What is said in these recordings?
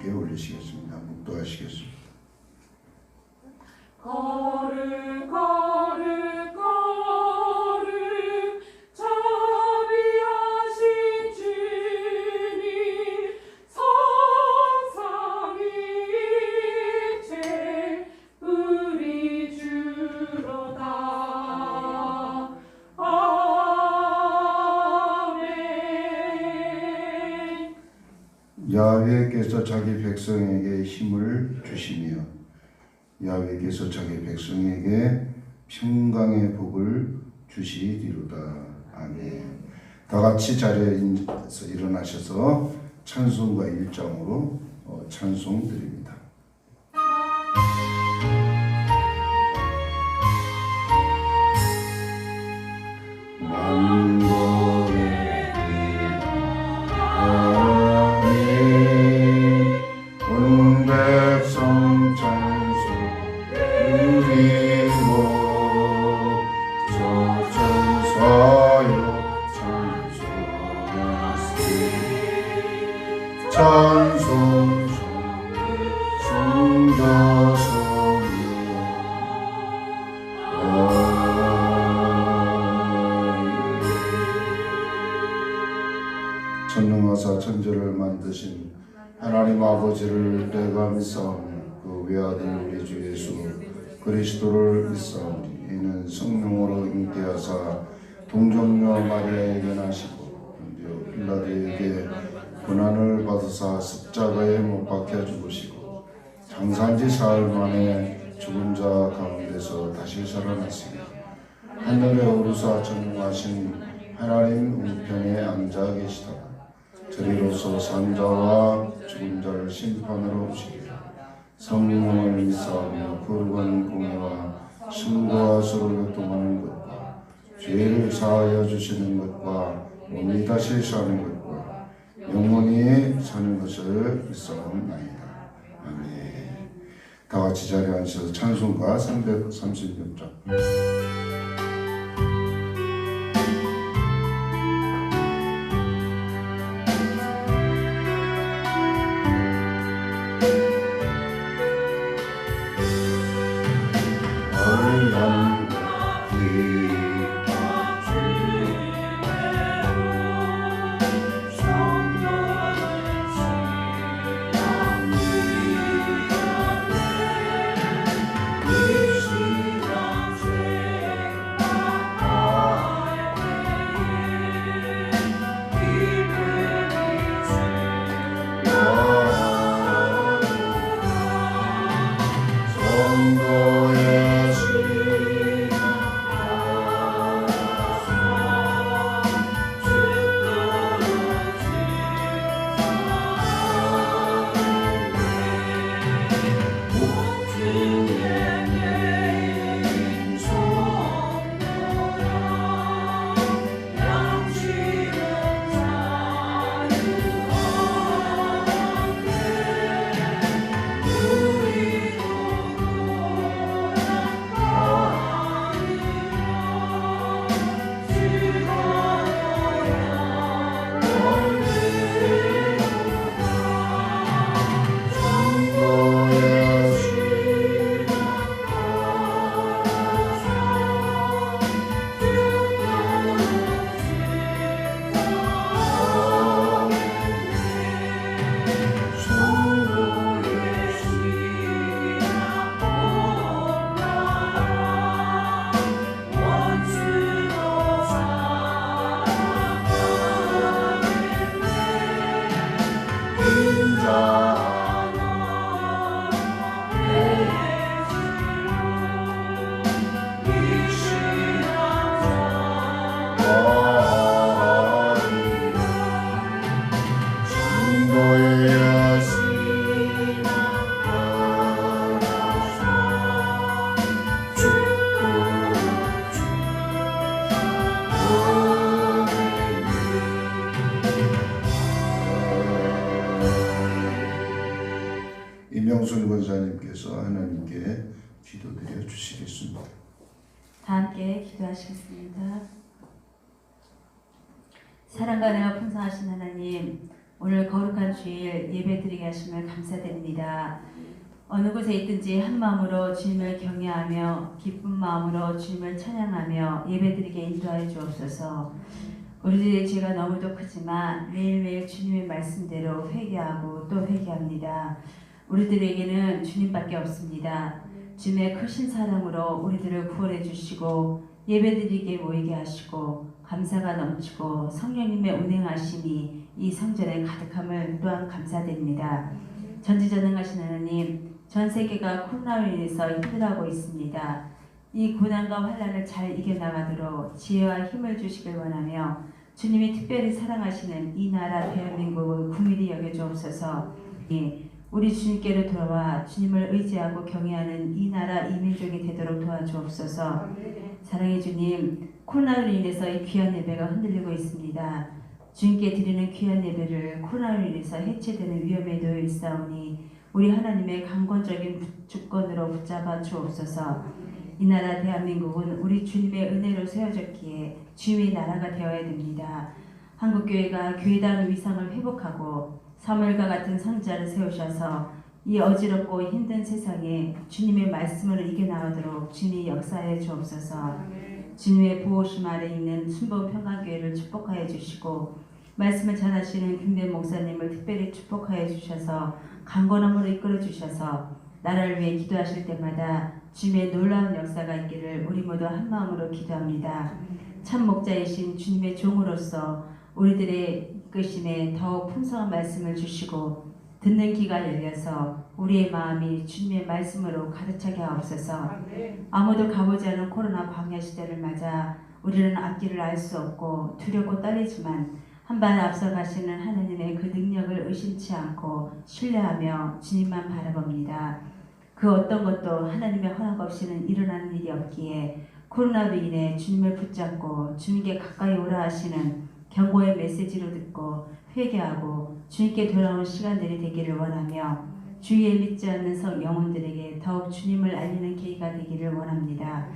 하나님께 올리시겠습니다. 묵도하시겠습니다. 거룩 거룩 거룩 자비하신 주님 성삼위일체 우리 주로다. 아멘. 야훼께서 자기 백성에게 힘을 주시며 야훼께서 자기 백성에게 평강의 복을 주시리로다. 아멘. 다 같이 자리에서 일어나셔서 찬송가 1장으로 찬송 드립니다. 만국의 하나님 온 백성 찬송 드리고 저천사여 찬송하세. 찬송 전능하사 천지를 만드신 하나님 아버지를 내가 믿사오니 그 외아들 우리 주 예수 그리스도를 믿사오니 이는 성령으로 잉태하사 동정녀 마리아에게 나시고 본디오 빌라도에게 고난을 받으사 십자가에 못 박혀 죽으시고 장사한지 사흘 만에 죽은 자 가운데서 다시 살아나시고 하늘에 오르사 전능하신 하나님 우편에 앉아 계시다가 저리로서 산자와 죽은 자를 심판으로 오시리라. 성령을 믿사오며 거룩한 공예와 승부와 서로 교통하는 것과 죄를 사하여 주시는 것과 몸이 다시 사는 것과 영원히 사는 것을 믿사옵나이다. 아멘. 다 같이 자리에 앉으셔서 찬송가 336장. 이명순 권사님께서 하나님께 기도드려 주시겠습니다. 다 함께 기도하시겠습니다. 사랑과 은혜가 풍성하신 하나님, 오늘 거룩한 주일 예배드리게 하심을 감사드립니다. 어느 곳에 있든지 한 마음으로 주님을 경외하며 기쁜 마음으로 주님을 찬양하며 예배드리게 인도하여 주옵소서. 우리들의 죄가 너무도 크지만 매일매일 주님의 말씀대로 회개하고 또 회개합니다. 우리들에게는 주님밖에 없습니다. 주님의 크신 사랑으로 우리들을 구원해 주시고 예배드리게 모이게 하시고 감사가 넘치고 성령님의 운행하심이 이 성전에 가득함을 또한 감사드립니다. 전지전능하신 하나님, 전 세계가 코로나로 인해서 힘들어하고 있습니다. 이 고난과 환난을 잘 이겨나가도록 지혜와 힘을 주시길 원하며 주님이 특별히 사랑하시는 이 나라 대한민국을 국민이 여겨주옵소서. 우리 주님께로 돌아와 주님을 의지하고 경외하는 이 나라 이 민족이 되도록 도와주옵소서. 사랑의 주님, 코로나로 인해서 이 귀한 예배가 흔들리고 있습니다. 주님께 드리는 귀한 예배를 코로나로 인해서 해체되는 위험에 놓여 있사오니 우리 하나님의 강권적인 주권으로 붙잡아 주옵소서. 이 나라 대한민국은 우리 주님의 은혜로 세워졌기에 주님의 나라가 되어야 됩니다. 한국교회가 교회다운 위상을 회복하고 사무엘과 같은 선지자를 세우셔서 이 어지럽고 힘든 세상에 주님의 말씀으로 이겨나가도록 주님이 역사해 주옵소서. 주님의 보호심 아래 있는 순복평강교회를 축복하여 주시고 말씀을 전하시는 김대 목사님을 특별히 축복하여 주셔서 강건함으로 이끌어 주셔서 나라를 위해 기도하실 때마다 주님의 놀라운 역사가 있기를 우리 모두 한 마음으로 기도합니다. 참 목자이신 주님의 종으로서 우리들의 이끄심에 더욱 풍성한 말씀을 주시고 듣는 귀가 열려서 우리의 마음이 주님의 말씀으로 가득 차게 하옵소서. 아무도 가보지 않은 코로나 광야 시대를 맞아 우리는 앞길을 알 수 없고 두렵고 떨리지만 한 발 앞서 가시는 하나님의 그 능력을 의심치 않고 신뢰하며 주님만 바라봅니다. 그 어떤 것도 하나님의 허락 없이는 일어나는 일이 없기에 코로나로 인해 주님을 붙잡고 주님께 가까이 오라 하시는 경고의 메시지로 듣고 회개하고 주님께 돌아오는 시간들이 되기를 원하며 주위에 믿지 않는 성 영혼들에게 더욱 주님을 알리는 계기가 되기를 원합니다.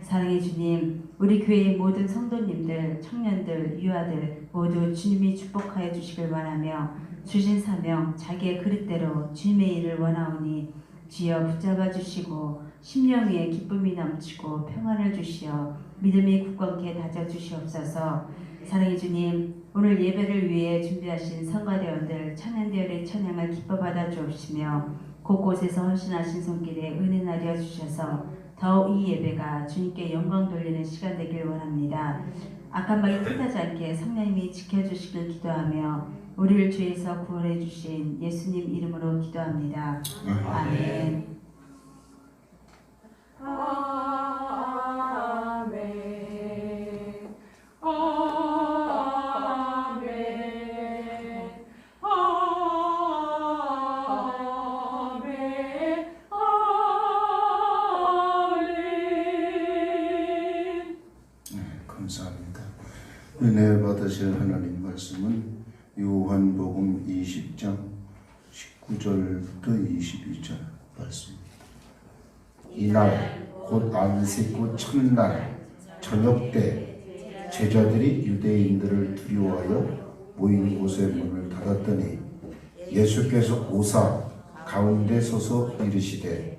사랑의 주님, 우리 교회의 모든 성도님들, 청년들, 유아들 모두 주님이 축복하여 주시길 원하며 주신 사명, 자기의 그릇대로 주님의 일을 원하오니 주여 붙잡아 주시고 심령 위에 기쁨이 넘치고 평안을 주시어 믿음이 굳건케 다져 주시옵소서. 사랑의 주님, 오늘 예배를 위해 준비하신 성가대원들, 찬양대원의 찬양을 기뻐 받아 주옵시며 곳곳에서 헌신하신 손길에 은혜 나려 주셔서 더욱 이 예배가 주님께 영광 돌리는 시간 되길 원합니다. 악한 마귀 틈타지 않게 성령님이 지켜주시길 기도하며 우리를 죄에서 구원해 주신 예수님 이름으로 기도합니다. 아멘. 아멘. 아멘. 아멘. 아멘. 감사합니다. 은혜 받으실 하나님 말씀은 요한복음 20장 19절부터 22절 말씀입니다. 이날 곧 안식구 첫날 저녁 때 제자들이 유대인들을 두려워하여 모인 곳의 문을 닫았더니 예수께서 오사 가운데 서서 이르시되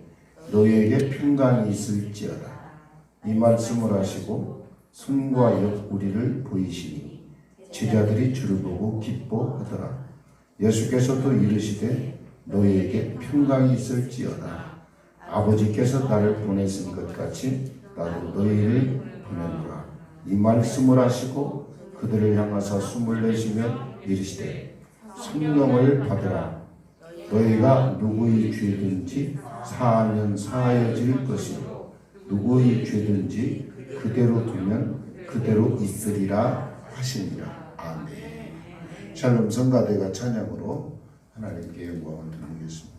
너희에게 평강이 있을지어다. 이 말씀을 하시고 손과 옆구리를 보이시니 제자들이 주를 보고 기뻐하더라. 예수께서도 이르시되 너희에게 평강이 있을지어다. 아버지께서 나를 보내신 것 같이 나도 너희를 보내노라. 이 말씀을 하시고 그들을 향하사 숨을 내쉬며 이르시되 성령을 받으라. 너희가 누구의 죄든지 사하면 사하여질 것이요 누구의 죄든지 그대로 두면 그대로 있으리라 하시니라. 아멘. 샬롬 성가대가 찬양으로 하나님께 영광을 드리겠습니다.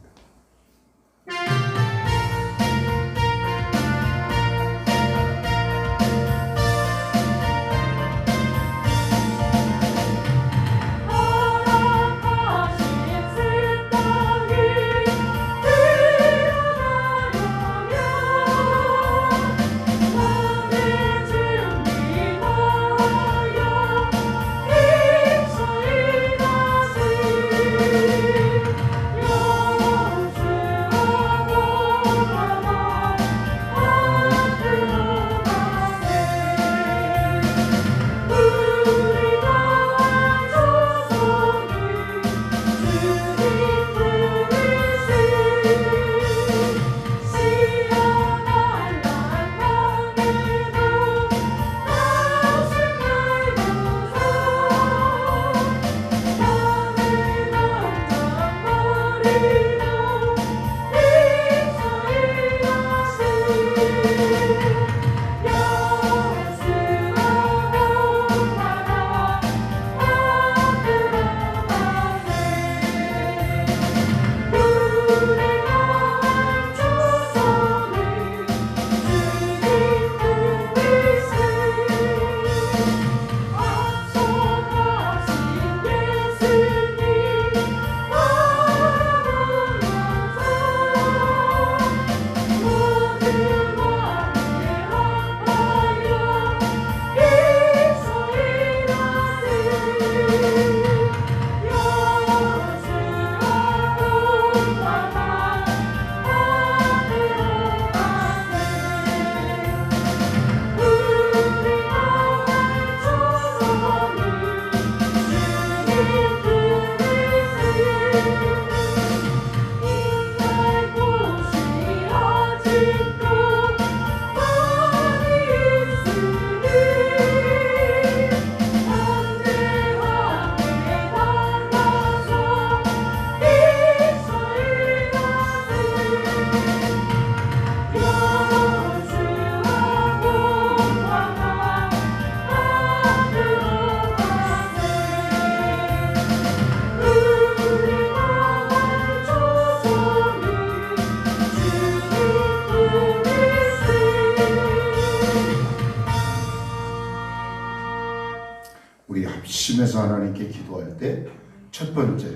주님 핵심에서 하나님께 기도할 때 첫 번째,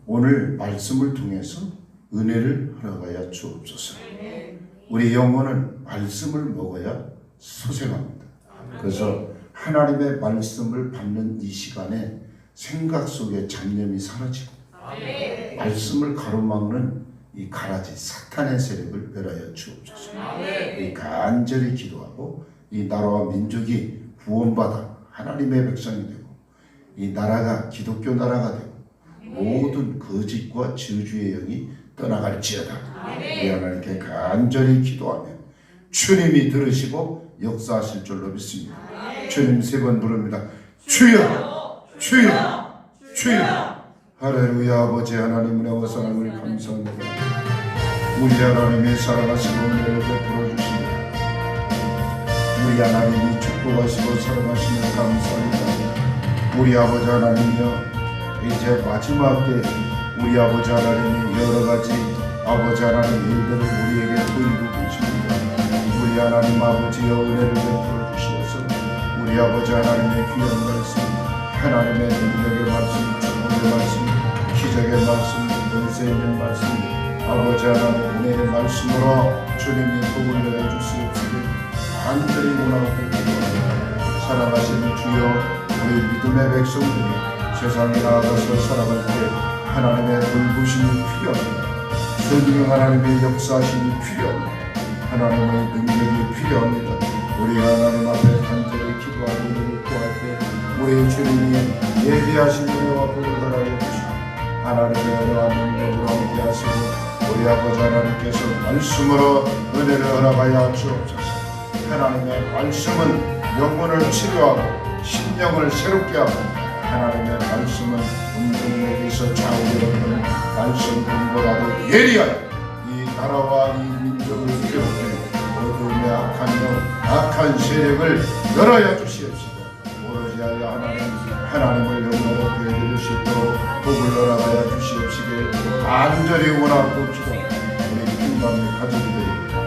오늘 말씀을 통해서 은혜를 허락하여 주옵소서. 우리 영혼은 말씀을 먹어야 소생합니다. 그래서 하나님의 말씀을 받는 이 시간에 생각 속에 잡념이 사라지고 말씀을 가로막는 이 가라지 사탄의 세력을 멸하여 주옵소서. 이 간절히 기도하고 이 나라와 민족이 구원받아 하나님의 백성이 되고 이 나라가 기독교 나라가 되고 모든 거짓과 저주의 영이 떠나갈지어다. 우리 하나님께 간절히 기도하며 주님이 들으시고 역사하실 줄로 믿습니다. 주님 3번 부릅니다. 주여, 주여, 주여. 할렐루야. 아버지 하나님 은혜와 사랑을 감사합니다. 우리 하나님의 사랑하시고 은혜를 베풀어 주시니 우리 하나님이 축복하시고 사랑하시며 감사합니다. 우리 아버지 하나님이여, 이제 마지막 때 우리 아버지 하나님이 여러가지 아버지 하나님 일들을 우리에게 보이고 계십니다. 우리 하나님 아버지여 은혜를 베풀어 주시어서 우리 아버지 하나님의 귀한 말씀, 하나님의 능력의 말씀, 축복의 말씀, 기적의 말씀, 권세 있는 말씀, 아버지 하나님 은혜의 말씀으로 주님이 복을 내려주시옵시길 간절히 원하고 기도합니다. 사랑하시는 주여, 우리 믿음의 백성들이 세상에 나아가서 살아갈 때 하나님의 돌보심이 필요합니다. 성령 하나님의 역사하심이 필요합니다. 하나님의 능력이 필요합니다. 우리 하나님 앞에 간절히 기도하고 은혜를 구할 때 우리 주님이 예비하신 은혜와 복을 허락해 주시고 하나님의 은혜와 능력으로 함께하시고 우리 아버지 하나님께서 말씀으로 은혜를 허락하여 주옵소서. 하나님의 말씀은 영혼을 치료하고 심령을 새롭게 하고 하나님의 말씀은 운동력에서 좌우되었던 말씀 분보다도 예리하여 이 나라와 이 민족을 괴롭히고 어둠의 악한 영, 악한 세력을 열어야 주시옵시고 오로지 하여 하나님을 영원하게 해드릴 수 있도록 복을 허락하여 주시옵시길 간절히 원하고 기도합니다. 우리 킹감의 가족들이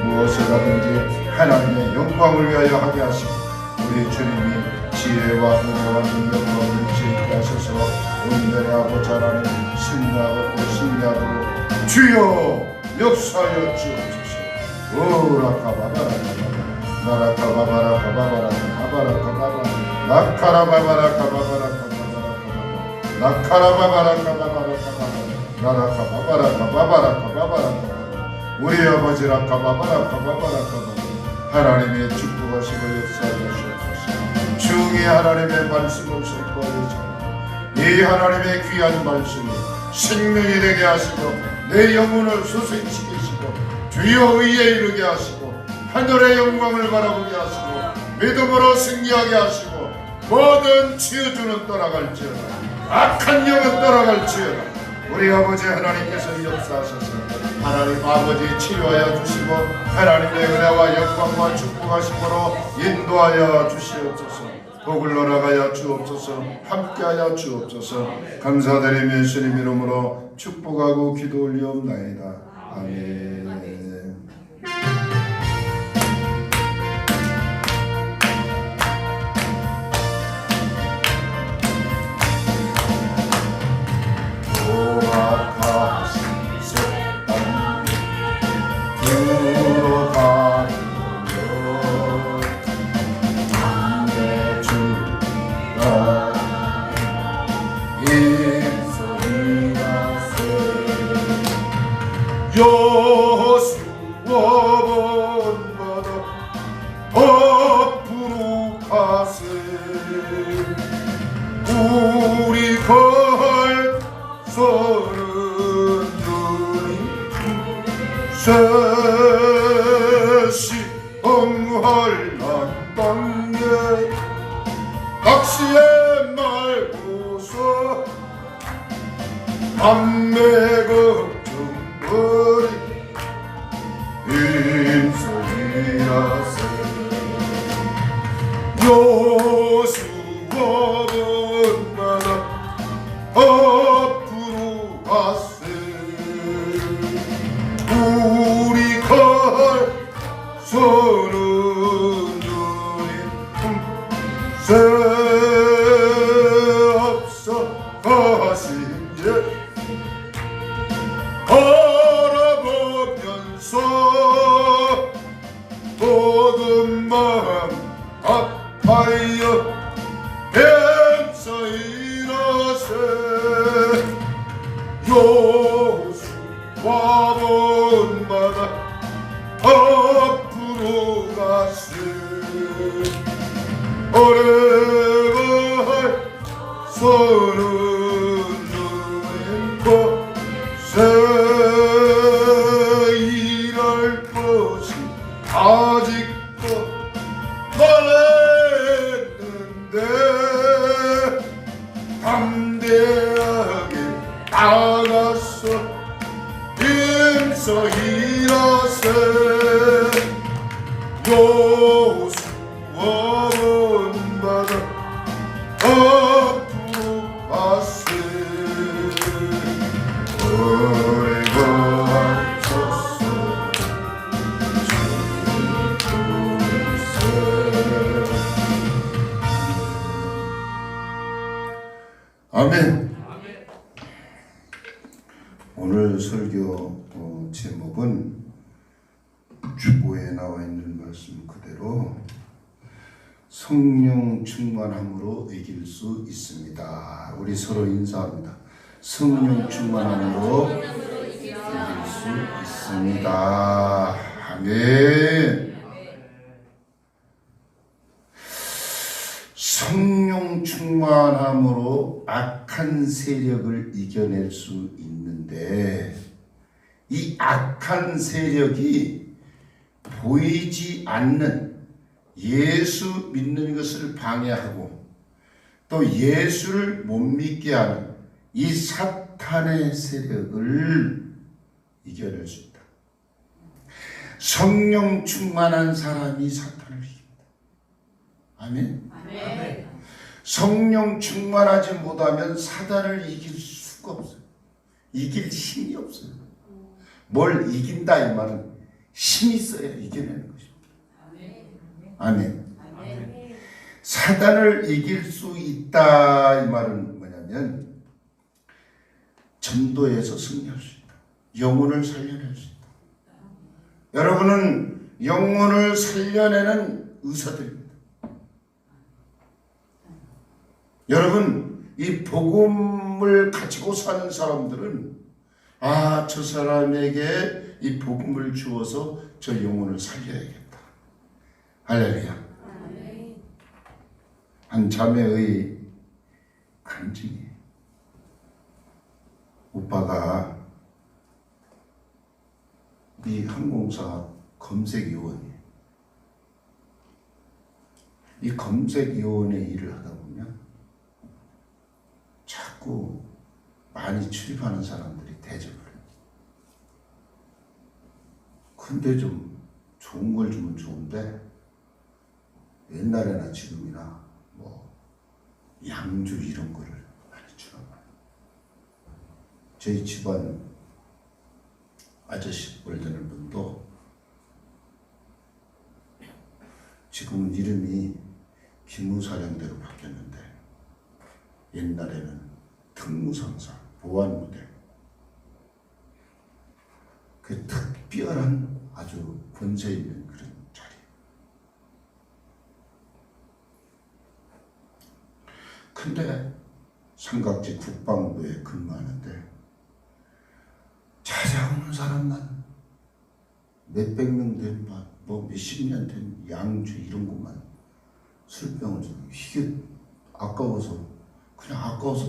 무엇을 하든지 하나님의 영광을 위하여 하게 하시고 우리 주님이 지혜와 은혜와 능력과 능치 있게 하셔서 오늘의 아버지 하나님 승리하고 또 승리하도록 주여 역사하여 주옵소서. 오라카바바라 나라카바바라 카바바라 카바라 카바바 나카라바바라 카바바라 카바바라 나카라바바라 카바바라 카바바 나라카바바라 카바바라 카바바라 카바바 우리 아버지 라카바바라 카바바라 카바바 하나님의 축복하시고 역사하여 주옵소서. 중히 하나님의 말씀을 선포하여 이 하나님의 귀한 말씀이 생명이 되게 하시고 내 영혼을 소생시키시고 주여 의에 이르게 하시고 하늘의 영광을 바라보게 하시고 믿음으로 승리하게 하시고 모든 치유주는 떠나갈지어다 악한 영은 떠나갈지어다 우리 아버지 하나님께서 역사하셔서 하나님 아버지 치료하여 주시고 하나님의 은혜와 영광과 축복하심으로 인도하여 주시옵소서. 복을 허락하여 주옵소서. 함께하여 주옵소서. 감사드리며 예수님 이름으로 축복하고 기도 올리옵나이다. 아멘. 여수원마다 앞으로 가세 우리 갈 서는 셋이 엉활한 땅에 낚시에 말고서 밤매 걱정거리 인소리라세 여수원마다 앞으로 가세 우리 갈 서는 눈이 셋이 모든 마음 아파하여 애써 일어세 여호수아 본받아 앞으로 가세 오래갈 손은 누린 곳에 일할 것이 아직도 멀었는데 담대하게 나가서 힘써 일하세 여호수아 본받아 앞으로 가세 오래가 하소서 아멘. 오늘 설교 제목은 주보에 나와 있는 말씀 그대로 성령 충만함으로 이길 수 있습니다. 우리 서로 인사합니다. 성령 충만함으로 이길 수 있습니다. 아멘. 성령 충만함으로 악한 세력을 이겨낼 수 있는데 이 악한 세력이 보이지 않는 예수 믿는 것을 방해하고 또 예수를 못 믿게 하는 이 사탄의 세력을 이겨낼 수 있다. 성령 충만한 사람이 사탄을 이깁니다. 아멘. 아멘. 성령 충만하지 못하면 사단을 이길 수가 없어요. 이길 힘이 없어요. 뭘 이긴다 이 말은 힘이 있어야 이겨내는 것입니다. 아멘. 사단을 이길 수 있다 이 말은 뭐냐면 전도에서 승리할 수 있다. 영혼을 살려낼 수 있다. 여러분은 영혼을 살려내는 의사들입니다. 여러분 이 복음을 가지고 사는 사람들은 저 사람에게 이 복음을 주어서 저 영혼을 살려야겠다. 할렐루야. 한 자매의 간증이 오빠가 이 항공사 검색위원이에요. 이 검색위원의 일을 하다 보면 자꾸 많이 출입하는 사람들이 대접을 해요. 근데 좀 좋은 걸 주면 좋은데 옛날에나 지금이나 뭐 양주 이런 거를 많이 주는 거예요. 저희 집안 아저씨 볼 되는 분도 지금은 이름이 기무사령대로 바뀌었는데 옛날에는 특무상사, 보안부대 그 특별한 아주 권세 있는 그런 자리. 근데 삼각지 국방부에 근무하는데 찾아오는 사람만 몇백 명 된 뭐 몇십 년 된 양주 이런 것만 술병을 좀 이게 아까워서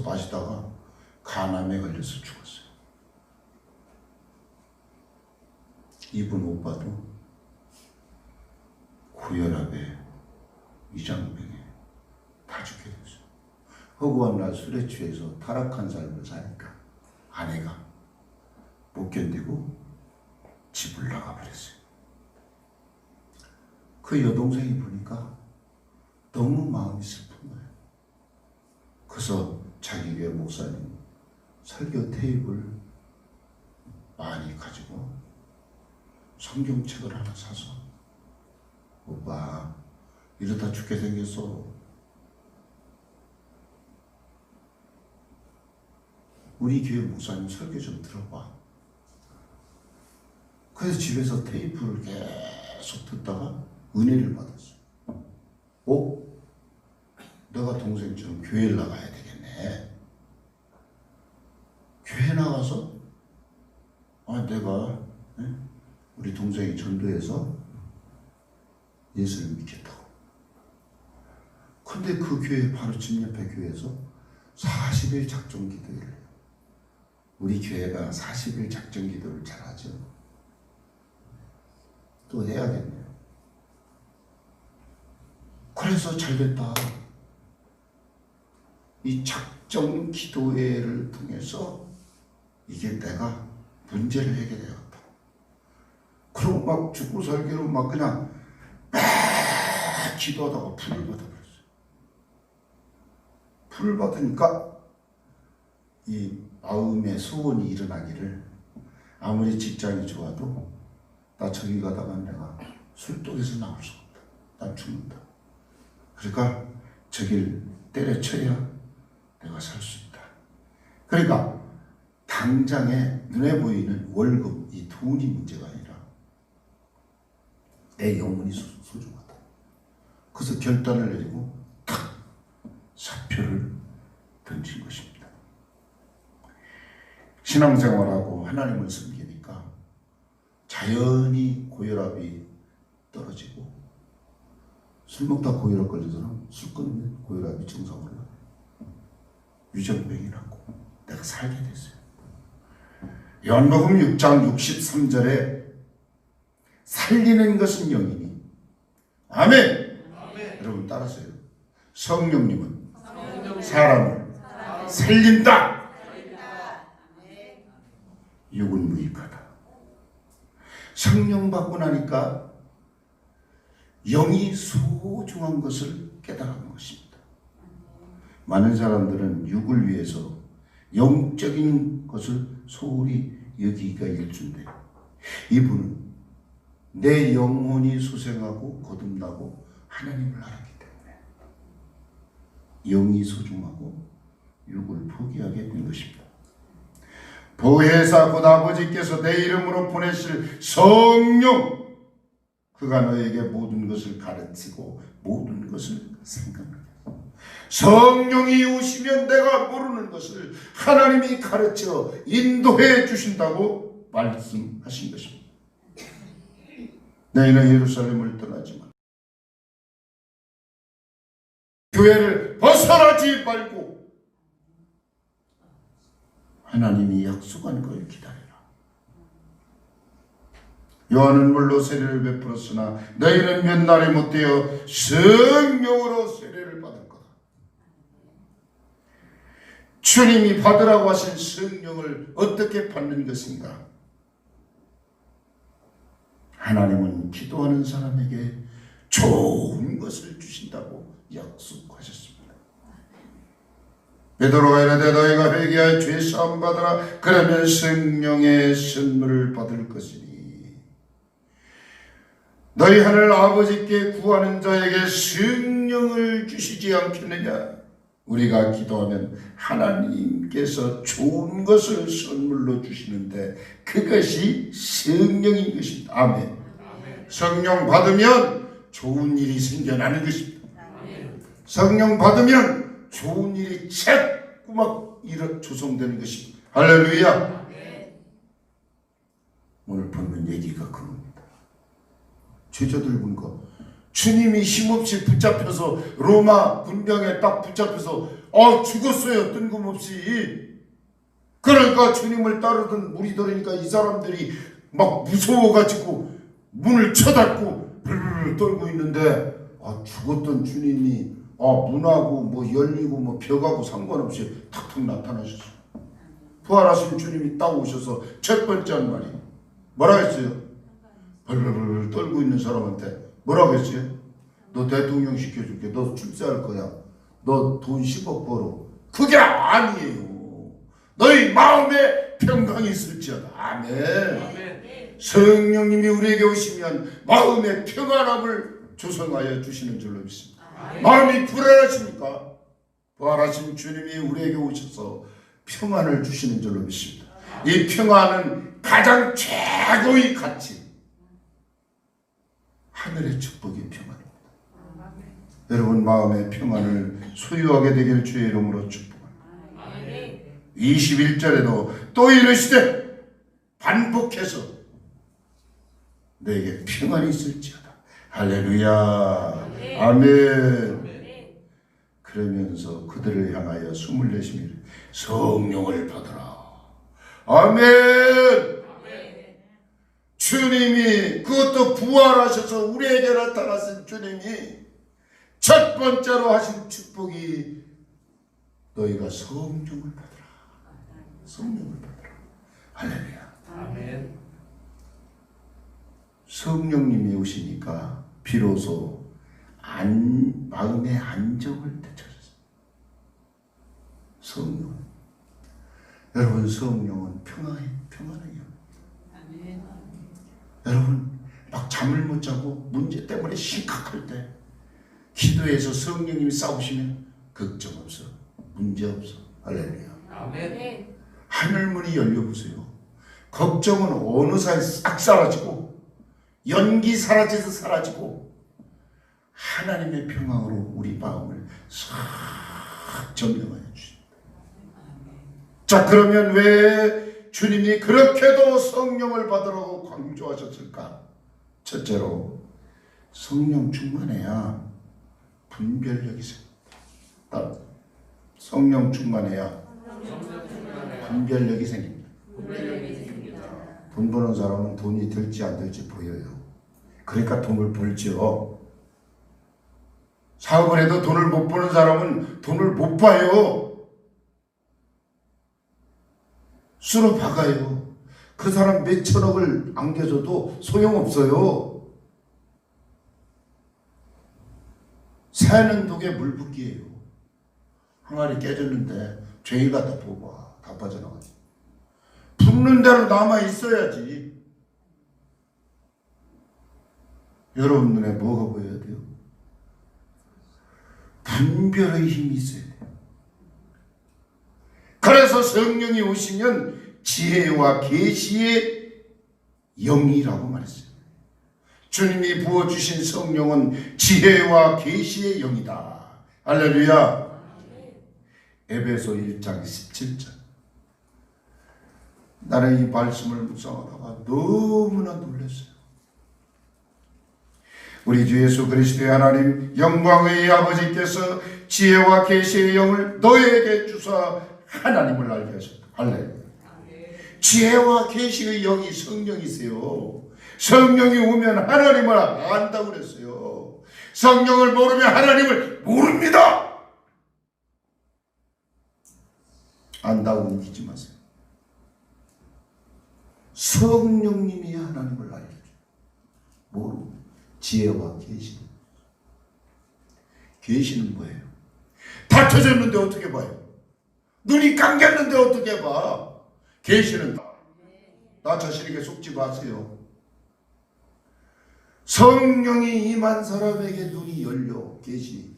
마시다가 간암에 걸려서 죽었어요. 이분 오빠도 고혈압에 위장병에 다 죽게 됐어요. 허구한 날 술에 취해서 타락한 삶을 사니까 아내가 못 견디고 집을 나가버렸어요. 그 여동생이 보니까 너무 마음이 슬픈 거예요. 그래서 자기 교회 목사님 설교 테이블 많이 가지고 성경책을 하나 사서 오빠 이러다 죽게 생겼어. 우리 교회 목사님 설교 좀 들어봐. 그래서 집에서 테이프를 계속 듣다가 은혜를 받았어요. 내가 동생처럼 교회를 나가야 되겠네. 교회 나가서 내가 우리 동생이 전도해서 예수를 믿겠다고. 근데 그 교회 바로 집 옆에 교회에서 40일 작정 기도를 해요. 우리 교회가 40일 작정 기도를 잘하죠. 또 해야겠네요. 그래서 잘됐다. 이 작정 기도회를 통해서 이게 내가 문제를 해결해야겠다. 그리고 막 죽고 살기로 막 그냥 기도하다가 불을 받아버렸어요. 불을 받으니까 이 마음의 소원이 일어나기를, 아무리 직장이 좋아도 나 저기 가다가 내가 술독에서 나올 수 없다. 난 죽는다. 그러니까 저길 때려쳐야 내가 살 수 있다. 그러니까 당장에 눈에 보이는 월급, 이 돈이 문제가 아니라 내 영혼이 소중하다. 그래서 결단을 내리고 탁 사표를 던진 것입니다. 신앙생활하고 하나님을 섬기니까 자연히 고혈압이 떨어지고, 술 먹다 고혈압 걸린 사람 술 끊으면 고혈압이 정상으로 나요. 유전병이 났고 내가 살게 됐어요. 요한복음 6장 63절에 살리는 것은 영이니, 아멘. 여러분 따라서요. 성령님은 사람을 살린다. 육은 무익하다. 성령 받고 나니까 영이 소중한 것을 깨달은 것입니다. 많은 사람들은 육을 위해서 영적인 것을 소홀히 여기기가 일준데, 이분은 내 영혼이 소생하고 거듭나고 하나님을 알았기 때문에 영이 소중하고 육을 포기하게 된 것입니다. 보혜사 곧 아버지께서 내 이름으로 보내실 성령, 그가 너에게 모든 것을 가르치고 모든 것을 생각하게. 성령이 오시면 내가 모르는 것을 하나님이 가르쳐 인도해 주신다고 말씀하신 것입니다. 너희는 예루살렘을 떠나지만 교회를 벗어나지 말고 하나님이 약속한 걸 기다려라. 요한은 물로 세례를 베풀었으나 너희는 몇 날이 못되어 성령으로 세례를 받을 거다. 주님이 받으라고 하신 성령을 어떻게 받는 것인가? 하나님은 기도하는 사람에게 좋은 것을 주신다고 약속하셨습니다. 베드로가 이르되 너희가 회개하여 죄 사함 받으라. 그러면 성령의 선물을 받을 것이니 너희 하늘 아버지께 구하는 자에게 성령을 주시지 않겠느냐? 우리가 기도하면 하나님께서 좋은 것을 선물로 주시는데 그것이 성령인 것입니다. 아멘. 성령 받으면 좋은 일이 생겨나는 것입니다. 성령 받으면 좋은 일이 자꾸 막 조성되는 것입니다. 할렐루야. 오늘 보는 얘기가 그겁니다. 제자들 보니까 주님이 힘없이 붙잡혀서 로마 군병에 딱 붙잡혀서 죽었어요. 뜬금없이. 그러니까 주님을 따르던 무리들이니까 이 사람들이 막 무서워가지고 문을 쳐닫고 불불 떨고 있는데 죽었던 주님이 문하고 뭐 열리고 뭐 벽하고 상관없이 탁탁 나타나셨어요. 부활하신 주님이 딱 오셔서 첫 번째 한 말이 뭐라 했어요? 벌벌 떨고 있는 사람한테 뭐라고 했어요? 너 대통령 시켜줄게. 너 출세할 거야. 너 돈 10억 벌어. 그게 아니에요. 너희 마음에 평강이 있을지어다. 아멘. 성령님이 우리에게 오시면 마음의 평안함을 조성하여 주시는 줄로 믿습니다. 마음이 불안하십니까? 부활하신 주님이 우리에게 오셔서 평안을 주시는 줄로 믿습니다. 이 평안은 가장 최고의 가치, 하늘의 축복이 평안입니다. 여러분 마음의 평안을 소유하게 되길 주의 이름으로 축복합니다. 21절에도 또 이르시되 반복해서 너에게 평안이 있을지어다. 할렐루야. 아멘. 그러면서 그들을 향하여 숨을 내쉬며 성령을 받으라. 아멘. 주님이 그것도 부활하셔서 우리에게 나타나신 주님이 첫 번째로 하신 축복이 너희가 성령을 받으라. 성령을 받으라. 할렐루야. 아멘. 성령님이 오시니까 비로소 마음의 안정을 되찾았어요. 성령. 여러분 성령은 평안해요. 여러분 막 잠을 못 자고 문제 때문에 심각할 때 기도해서 성령님이 싸우시면 걱정 없어. 문제 없어. 할렐루야. 아멘. 하늘문이 열려보세요. 걱정은 어느 사이에 싹 사라지고 연기 사라져서 사라지고 하나님의 평강으로 우리 마음을 싹 점령하여 주십니다. 자, 그러면 왜 주님이 그렇게도 성령을 받으라고 강조하셨을까? 첫째로 성령 충만해야 분별력이 생깁니다. 성령 충만해야 분별력이 생깁니다. 돈 버는 사람은 돈이 들지 안 들지 보여요. 그러니까 돈을 벌죠. 사업을 해도 돈을 못 버는 사람은 돈을 못 봐요. 수로 박아요. 그 사람 몇 천억을 안겨줘도 소용없어요. 새는 독에 물 붓기예요. 항아리 깨졌는데 죄의 갖다 뽑아. 다 빠져나가지. 붓는 대로 남아 있어야지. 여러분 눈에 뭐가 보여야 돼요? 분별의 힘이 있어야 돼요. 그래서 성령이 오시면 지혜와 계시의 영이라고 말했어요. 주님이 부어주신 성령은 지혜와 계시의 영이다. 할렐루야. 에베소 1장 17절. 나는 이 말씀을 묵상하다가 너무나 놀랐어요. 우리 주 예수 그리스도의 하나님 영광의 아버지께서 지혜와 계시의 영을 너에게 주사 하나님을 알게 하셨다. 할렐루야. 지혜와 계시의 영이 성령이세요. 성령이 오면 하나님을 안다고 그랬어요. 성령을 모르면 하나님을 모릅니다. 안다고 웃기지 마세요. 성령님이 하나님을 알려줘요. 모르고 지혜와 계시. 계시는 뭐예요? 다쳐졌는데 어떻게 봐요? 눈이 감겼는데 어떻게 봐? 계시는 나 자신에게 속지 마세요. 성령이 임한 사람에게 눈이 열려. 계시.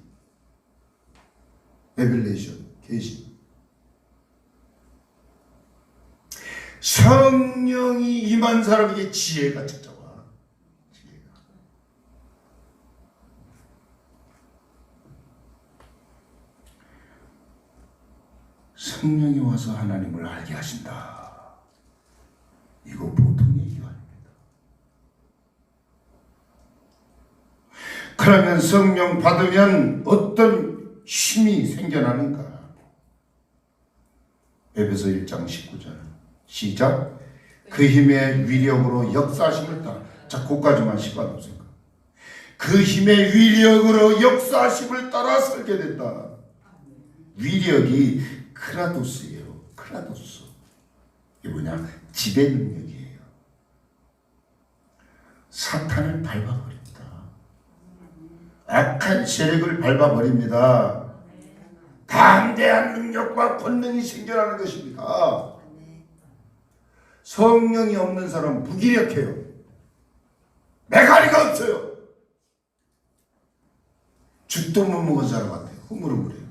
레벨레이션. 계시. 성령이 임한 사람에게 지혜가 찾아와. 지혜가. 성령이 와서 하나님을 알게 하신다. 이거 보통 얘기가 아닙니다. 그러면 성령 받으면 어떤 힘이 생겨나는가? 에베소 1장 19절 시작. 그 힘의 위력으로 역사하심을 따라. 자, 거기까지만 시간 없으니까. 그 힘의 위력으로 역사하심을 따라 살게 된다. 위력이 크라도스예요. 크라도스. 이게 뭐냐? 지배 능력이에요. 사탄을 밟아버립니다. 악한 세력을 밟아버립니다. 담대한 능력과 권능이 생겨나는 것입니다. 성령이 없는 사람은 무기력해요. 메가리가 없어요. 죽도 못 먹은 사람 같아요. 흐물흐물해요.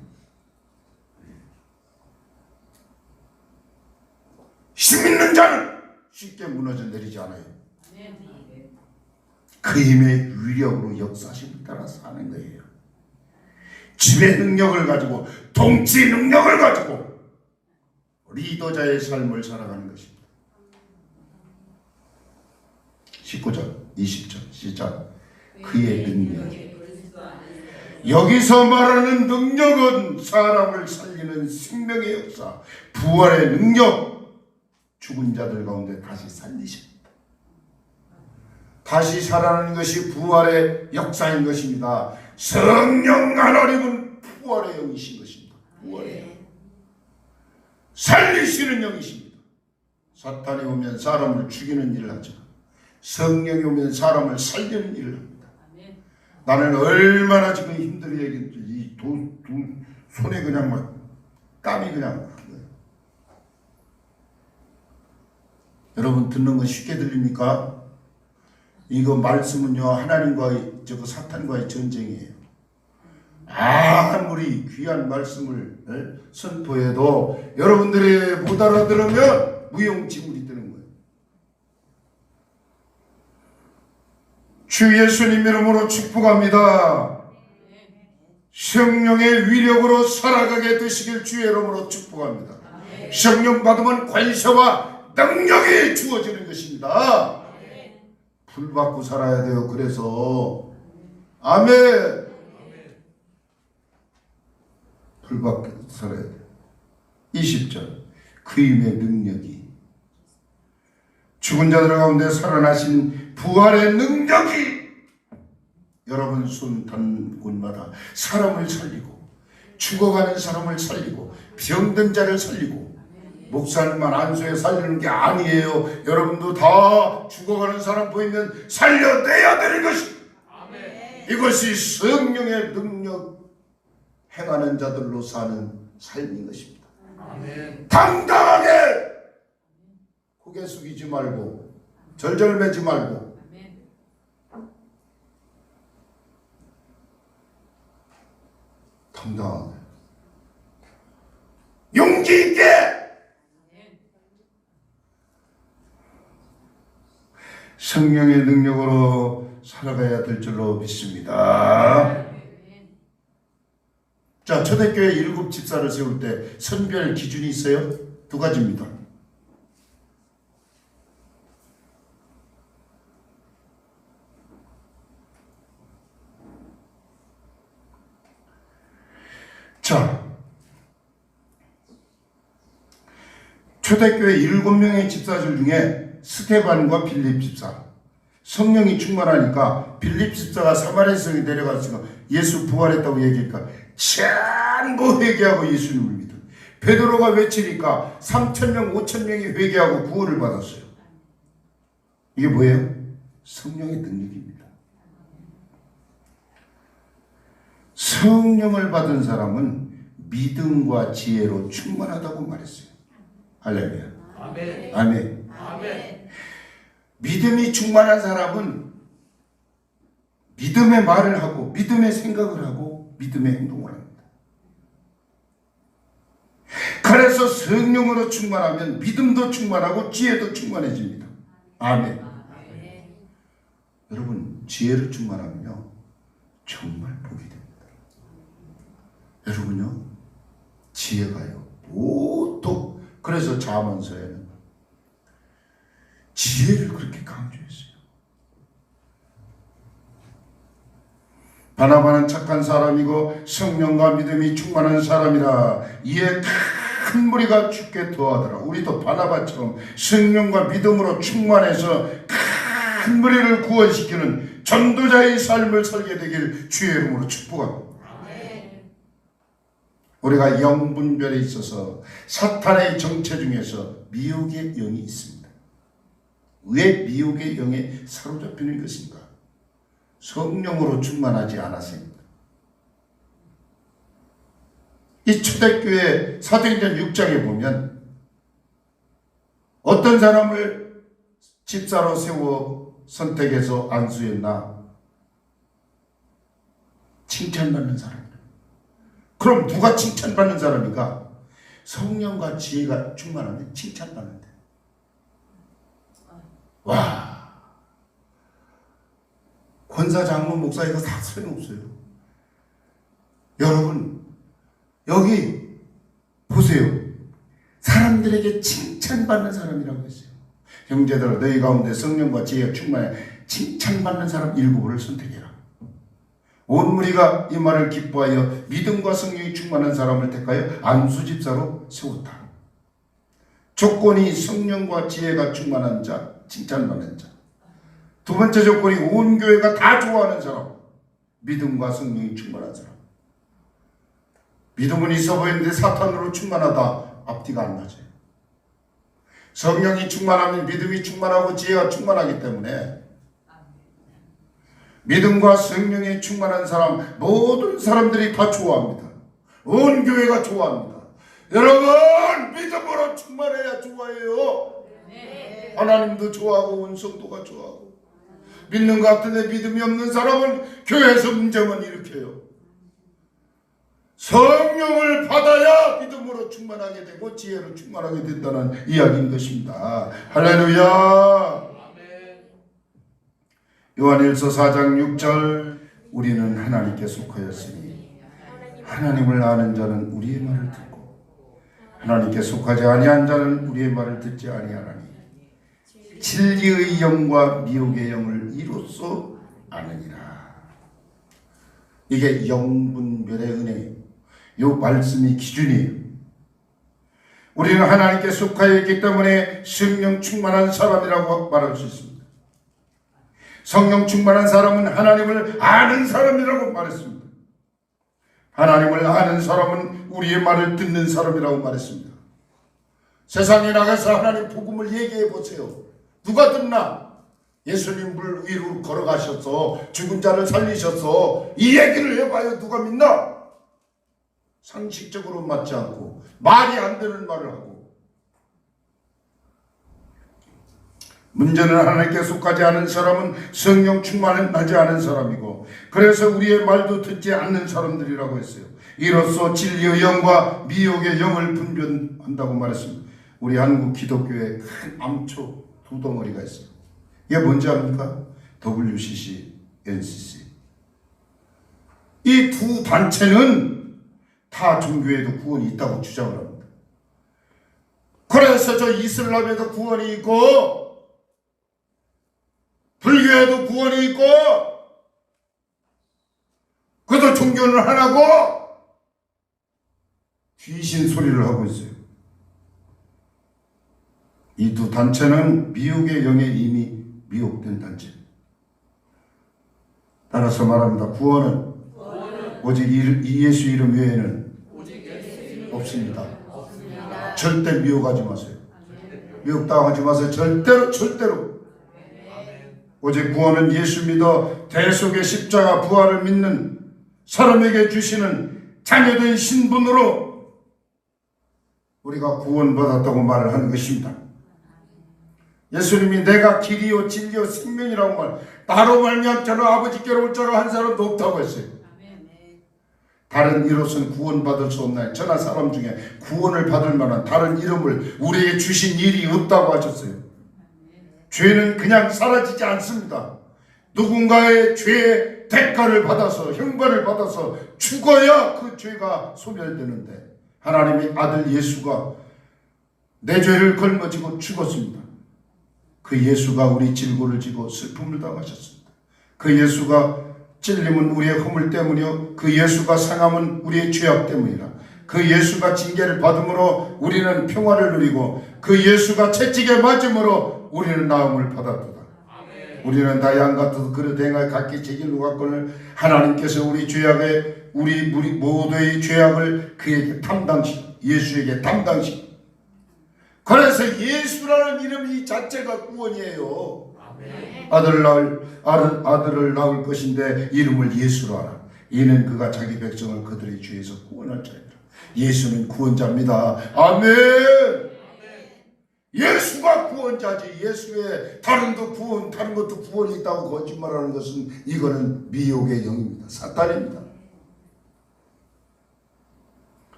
힘 있는 자는 쉽게 무너져 내리지 않아요. 그 힘의 위력으로 역사심을 따라 사는 거예요. 지배 능력을 가지고, 통치 능력을 가지고 리더자의 삶을 살아가는 것입니다. 19절, 20절 시작. 그의 능력. 여기서 말하는 능력은 사람을 살리는 생명의 역사, 부활의 능력, 죽은 자들 가운데 다시 살리십니다. 다시 살아나는 것이 부활의 역사인 것입니다. 성령 하나님은 부활의 영이신 것입니다. 부활의 영. 살리시는 영이십니다. 사탄이 오면 사람을 죽이는 일을 하죠. 성령이 오면 사람을 살리는 일을 합니다. 나는 얼마나 지금 힘들게 얘기했지. 이 손에 그냥 막 땀이 그냥. 여러분 듣는 거 쉽게 들립니까? 이거 말씀은요 하나님과의 저거 사탄과의 전쟁이에요. 아무리 귀한 말씀을 선포해도 여러분들이 못 알아들으면 무용지물이 되는 거예요. 주 예수님 이름으로 축복합니다. 성령의 위력으로 살아가게 되시길 주의 이름으로 축복합니다. 성령 받으면 권세와 능력이 주어지는 것입니다. 불 받고 살아야 돼요. 그래서 아멘. 불 받고 살아야 돼요. 20절 그 힘의 능력이, 죽은 자들 가운데 살아나신 부활의 능력이 여러분 손 닿는 곳마다 사람을 살리고, 죽어가는 사람을 살리고, 병든 자를 살리고, 목사님만 안수해 살리는 게 아니에요. 여러분도 다 죽어가는 사람 보이면 살려내야 되는 것입니다. 이것이 성령의 능력 행하는 자들로 사는 삶인 것입니다. 당당하게 고개 숙이지 말고 절절매지 말고 당당하게 용기 있게 성령의 능력으로 살아가야 될 줄로 믿습니다. 자, 초대교회 7 집사를 세울 때 선별 기준이 있어요. 2가지입니다. 자, 초대교회 7명의 집사들 중에 스테반과 빌립 집사, 성령이 충만하니까 빌립 집사가 사마리아성에 내려가서 예수 부활했다고 얘기하니까 전부 회개하고 예수님을 믿어. 베드로가 외치니까 3,000명, 5,000명이 회개하고 구원을 받았어요. 이게 뭐예요? 성령의 능력입니다. 성령을 받은 사람은 믿음과 지혜로 충만하다고 말했어요. 할렐루야. 아멘. 아멘. 아멘. 믿음이 충만한 사람은 믿음의 말을 하고 믿음의 생각을 하고 믿음의 행동을 합니다. 그래서 성령으로 충만하면 믿음도 충만하고 지혜도 충만해집니다. 아멘. 여러분 지혜로 충만하면요 정말 복이 됩니다. 여러분요 지혜가요 보통, 그래서 잠언서에는 지혜를 그렇게 강조했어요. 바나바는 착한 사람이고 성령과 믿음이 충만한 사람이라 이에 큰 무리가 죽게 더하더라. 우리도 바나바처럼 성령과 믿음으로 충만해서 큰 무리를 구원시키는 전도자의 삶을 살게 되길 주의 이름으로 축복합니다. 우리가 영분별에 있어서 사탄의 정체 중에서 미혹의 영이 있습니다. 왜 미혹의 영에 사로잡히는 것인가? 성령으로 충만하지 않았습니다. 이 초대교회 사도행전 6장에 보면 어떤 사람을 집사로 세워 선택해서 안수했나? 칭찬받는 사람. 그럼 누가 칭찬받는 사람인가? 성령과 지혜가 충만하면 칭찬받는데. 와, 권사, 장로, 목사 이거 다 소용없어요. 여러분 여기 보세요. 사람들에게 칭찬받는 사람이라고 했어요. 형제들아 너희 가운데 성령과 지혜가 충만해 칭찬받는 사람 7을 선택해라. 온 무리가 이 말을 기뻐하여 믿음과 성령이 충만한 사람을 택하여 안수 집사로 세웠다. 조건이 성령과 지혜가 충만한 자, 칭찬받는 자. 두 번째 조건이 온 교회가 다 좋아하는 사람, 믿음과 성령이 충만한 사람. 믿음은 있어 보이는데 사탄으로 충만하다, 앞뒤가 안 맞아요. 성령이 충만하면 믿음이 충만하고 지혜가 충만하기 때문에 믿음과 성령이 충만한 사람, 모든 사람들이 다 좋아합니다. 온 교회가 좋아합니다. 여러분 믿음으로 충만해야 좋아해요. 하나님도 좋아하고 온 성도가 좋아하고. 믿는 것 같은데 믿음이 없는 사람은 교회에서 문제만 일으켜요. 성령을 받아야 믿음으로 충만하게 되고 지혜로 충만하게 된다는 이야기인 것입니다. 할렐루야. 요한일서 4장 6절 우리는 하나님께 속하였으니 하나님을 아는 자는 우리의 말을 듣고 하나님께 속하지 아니한 자는 우리의 말을 듣지 아니하나니 진리의 영과 미혹의 영을 이로써 아느니라. 이게 영분별의 은혜예요. 이 말씀이 기준이에요. 우리는 하나님께 속하여 있기 때문에 성령 충만한 사람이라고 말할 수 있습니다. 성령 충만한 사람은 하나님을 아는 사람이라고 말했습니다. 하나님을 아는 사람은 우리의 말을 듣는 사람이라고 말했습니다. 세상에 나가서 하나님 복음을 얘기해 보세요. 누가 듣나? 예수님 물 위로 걸어가셨어. 죽은 자를 살리셨어. 이 얘기를 해봐요. 누가 믿나? 상식적으로 맞지 않고 말이 안 되는 말을 하고. 문제는 하나님께 속하지 않은 사람은 성령 충만하지 않은 사람이고 그래서 우리의 말도 듣지 않는 사람들이라고 했어요. 이로써 진리의 영과 미혹의 영을 분별한다고 말했습니다. 우리 한국 기독교에 큰 암초 두 덩어리가 있어요. 이게 뭔지 압니까? WCC, NCC. 이 두 단체는 타 종교에도 구원이 있다고 주장을 합니다. 그래서 저 이슬람에도 구원이 있고 불교에도 구원이 있고 그도 종교는 하나고 귀신 소리를 하고 있어요. 이 두 단체는 미혹의 영에 이미 미혹된 단체. 따라서 말합니다. 구원은 오직 이 예수 이름 외에는 없습니다. 절대 미혹하지 마세요. 미혹당하지 마세요. 절대로. 오직 구원은 예수 믿어 대속의 십자가 부활을 믿는 사람에게 주시는 자녀된 신분으로 우리가 구원받았다고 말을 하는 것입니다. 예수님이 내가 길이요 진리요 생명이라고 말, 나로 말미암아 저는 아버지께로 올 자가 한 사람도 없다고 했어요. 다른 이로서는 구원받을 수 없나요? 저나 사람 중에 구원을 받을 만한 다른 이름을 우리에게 주신 일이 없다고 하셨어요. 죄는 그냥 사라지지 않습니다. 누군가의 죄의 대가를 받아서 형벌을 받아서 죽어야 그 죄가 소멸되는데 하나님의 아들 예수가 내 죄를 걸머지고 죽었습니다. 그 예수가 우리 질고를 지고 슬픔을 당하셨습니다. 그 예수가 찔림은 우리의 허물 때문이요 그 예수가 상함은 우리의 죄악 때문이라. 그 예수가 징계를 받음으로 우리는 평화를 누리고 그 예수가 채찍에 맞음으로 우리는 나음을 받았도다. 우리는 다 양 같아도 그릇 행하여 각기 제길로 갔거늘 하나님께서 우리 죄악에 우리 모두의 죄악을 그에게 담당시 예수에게 담당시. 그래서 예수라는 이름이 자체가 구원이에요. 아들을 낳을 것인데 이름을 예수로 하라. 이는 그가 자기 백성을 그들의 죄에서 구원할 자이라. 예수는 구원자입니다. 아멘. 예수가 구원자지. 예수의 다른 것도 구원이 있다고 거짓말하는 것은 이거는 미혹의 영입니다. 사탄입니다.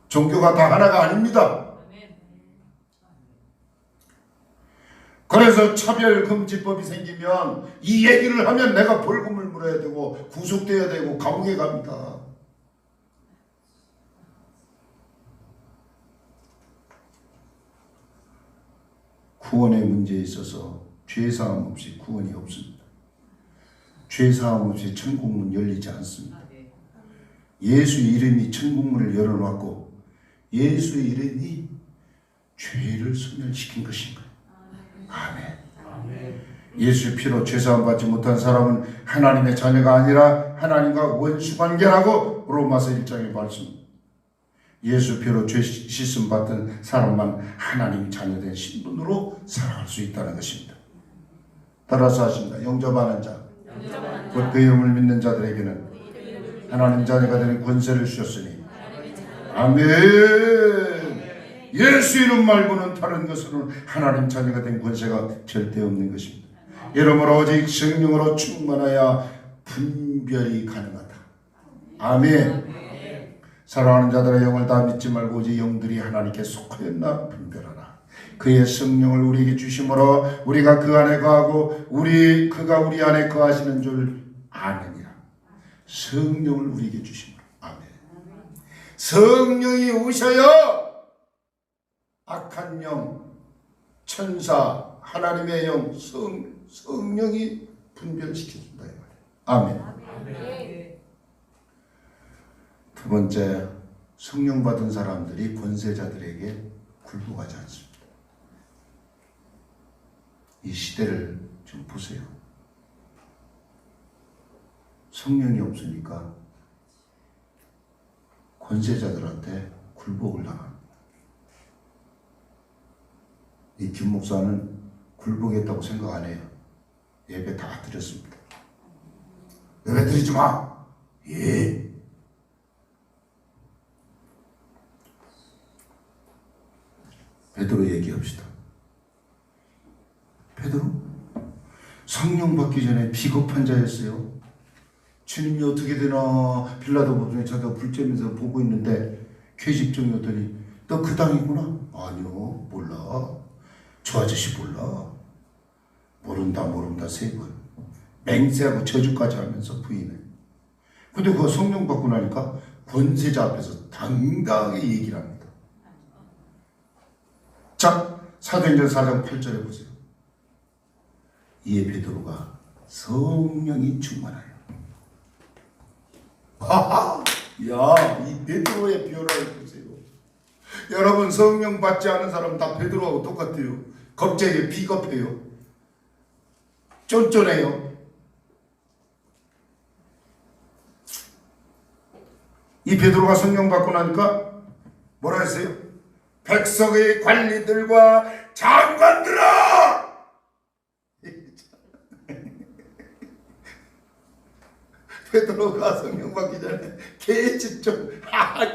종교가 다 하나가 아닙니다. 그래서 차별금지법이 생기면 이 얘기를 하면 내가 벌금을 물어야 되고 구속돼야 되고 감옥에 갑니다. 구원의 문제에 있어서 죄사함 없이 구원이 없습니다. 죄사함 없이 천국문 열리지 않습니다. 예수 이름이 천국문을 열어놨고 예수의 이름이 죄를 소멸시킨 것인 거예요. 아멘. 예수의 피로 죄사함 받지 못한 사람은 하나님의 자녀가 아니라 하나님과 원수 관계라고 로마서 1장에 말씀. 예수 피로 죄 씻음 받은 사람만 하나님 자녀된 신분으로 살아갈 수 있다는 것입니다. 따라서 하십니다. 영접하는 자, 곧 그 이름을 믿는 자들에게는 하나님 자녀가 되는 권세를 주셨으니 아멘. 예수 이름 말고는 다른 것으로는 하나님 자녀가 된 권세가 절대 없는 것입니다. 이러므로 오직 성령으로 충만하여 분별이 가능하다. 아멘. 사랑하는 자들의 영을 다 믿지 말고 오직 영들이 하나님께 속하였나 분별하라. 그의 성령을 우리에게 주심으로 우리가 그 안에 거하고 그가 우리 안에 거하시는 줄 아느니라. 성령을 우리에게 주심으로. 아멘. 성령이 오셔요. 악한 영, 천사, 하나님의 영, 성령이 분별시켜준다. 아멘. 두 번째, 성령 받은 사람들이 권세자들에게 굴복하지 않습니다. 이 시대를 좀 보세요. 성령이 없으니까 권세자들한테 굴복을 당합니다. 이 김 목사는 굴복했다고 생각 안 해요. 예배 다 드렸습니다. 예배 드리지 마. 예. 베드로 얘기합시다. 베드로 성령 받기 전에 비겁한 자였어요. 주님이 어떻게 되나 빌라도 보더니 자기가 불쬐면서 보고 있는데 계집종이 오더니 너 그 당이구나? 아니요, 몰라. 저 아저씨 몰라. 모른다 세 번. 맹세하고 저주까지 하면서 부인해. 근데 그 성령 받고 나니까 권세자 앞에서 당당하게 얘기를 합니다. 자, 사도행전 4장 8절에 보세요. 이에 베드로가 성령이 충만하여. 하하! 야, 이 베드로의 변화를 보세요. 여러분, 성령 받지 않은 사람 다 베드로하고 똑같아요. 겁쟁이, 비겁해요. 쫀쫀해요. 이 베드로가 성령 받고 나니까 뭐라 했어요? 백성의 관리들과 장관들아! 베드로가 성령 받기 전에 계집종,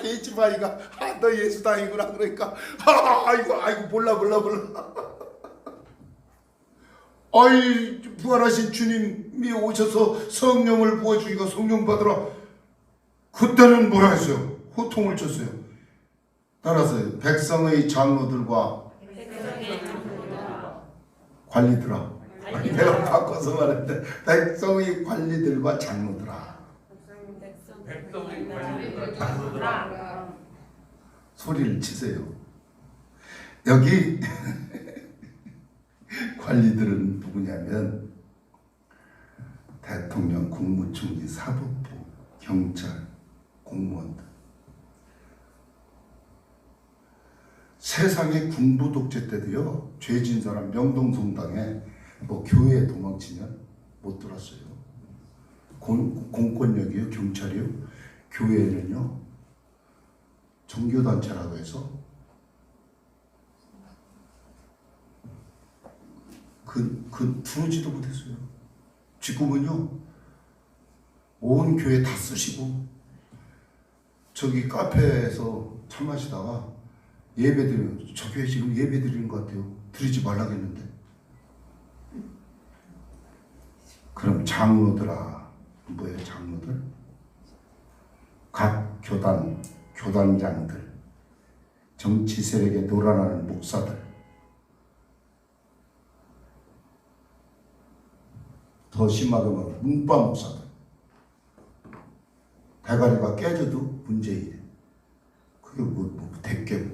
계집 아이가 너 예수 다니구나 그러니까 아이고 몰라. 아이 부활하신 주님이 오셔서 성령을 부어주니까 성령 받으라. 그때는 뭐라 했어요? 호통을 쳤어요. 따라서 백성의 장로들과 관리들아. 내가 바꿔서 말했는데 백성의 관리들과 장로들아. 백성의 관리들과 장로들아. 소리를 치세요. 여기 관리들은 누구냐면 대통령, 국무총리, 사법부, 경찰, 공무원들. 세상의 군부 독재 때도요, 죄진 사람 명동성당에 뭐 교회에 도망치면 못 들었어요. 공권력이요, 경찰이요. 교회는요, 종교단체라고 해서 들어오지도 못했어요. 지금은요, 온 교회 다 쓰시고, 저기 카페에서 차 마시다가 예배 드리면, 저 교회 지금 예배 드리는 것 같아요. 드리지 말라겠는데. 그럼 장로들아, 뭐예요, 장로들? 각 교단, 교단장들, 정치 세력에 놀아나는 목사들, 더 심하게 말하면 문파 목사들, 대가리가 깨져도 문제이래. 그게 뭐 대깨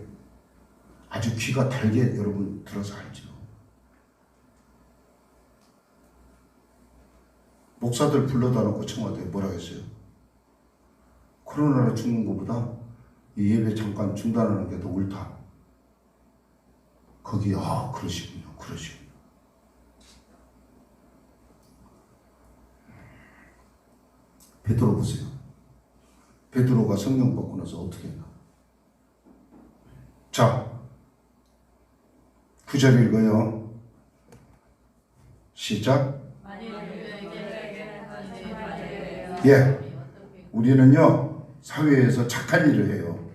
아주 귀가 달게 여러분 들어서 알죠. 목사들 불러다 놓고 청와대에 뭐라 했어요? 코로나로 죽는 것보다 이 예배 잠깐 중단하는 게 더 옳다. 거기 그러시군요. 베드로 보세요. 베드로가 성령 받고 나서 어떻게 했나? 자, 9절 읽어요. 시작. 예, 우리는요 사회에서 착한 일을 해요.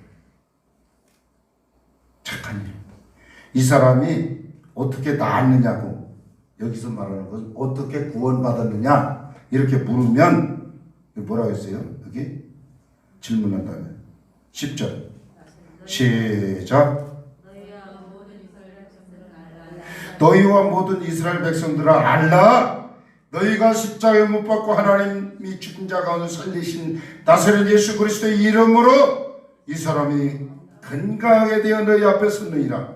착한 일. 이 사람이 어떻게 나았느냐고, 여기서 말하는 것은 어떻게 구원받았느냐 이렇게 물으면 뭐라고 했어요? 여기 질문한 다음에 10절 시작. 너희와 모든 이스라엘 백성들아 알라, 너희가 십자가에 못 박고 하나님이 죽은 자 가운데 살리신 나사렛 예수 그리스도의 이름으로 이 사람이 건강하게 되어 너희 앞에 섰느니라.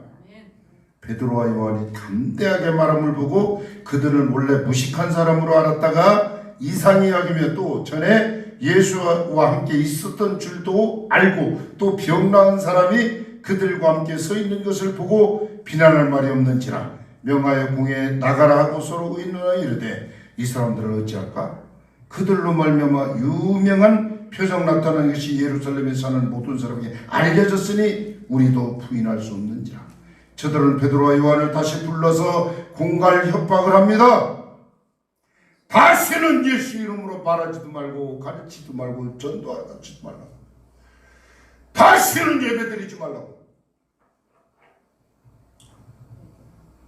베드로와 요한이 담대하게 말함을 보고 그들은 원래 무식한 사람으로 알았다가 이상히 여기며 또 전에 예수와 함께 있었던 줄도 알고 또 병 나은 사람이 그들과 함께 서 있는 것을 보고 비난할 말이 없는지라 명하여 공에 나가라 하고 서로 의논하여 이르되 이 사람들을 어찌할까? 그들로 말미암아 유명한 표적 나타나는 것이 예루살렘에 사는 모든 사람에게 알려졌으니 우리도 부인할 수 없는지라. 저들은 베드로와 요한을 다시 불러서 공갈 협박을 합니다. 다시는 예수 이름으로 말하지도 말고 가르치지도 말고 전도하지도 말라고. 다시는 예배 드리지 말라고.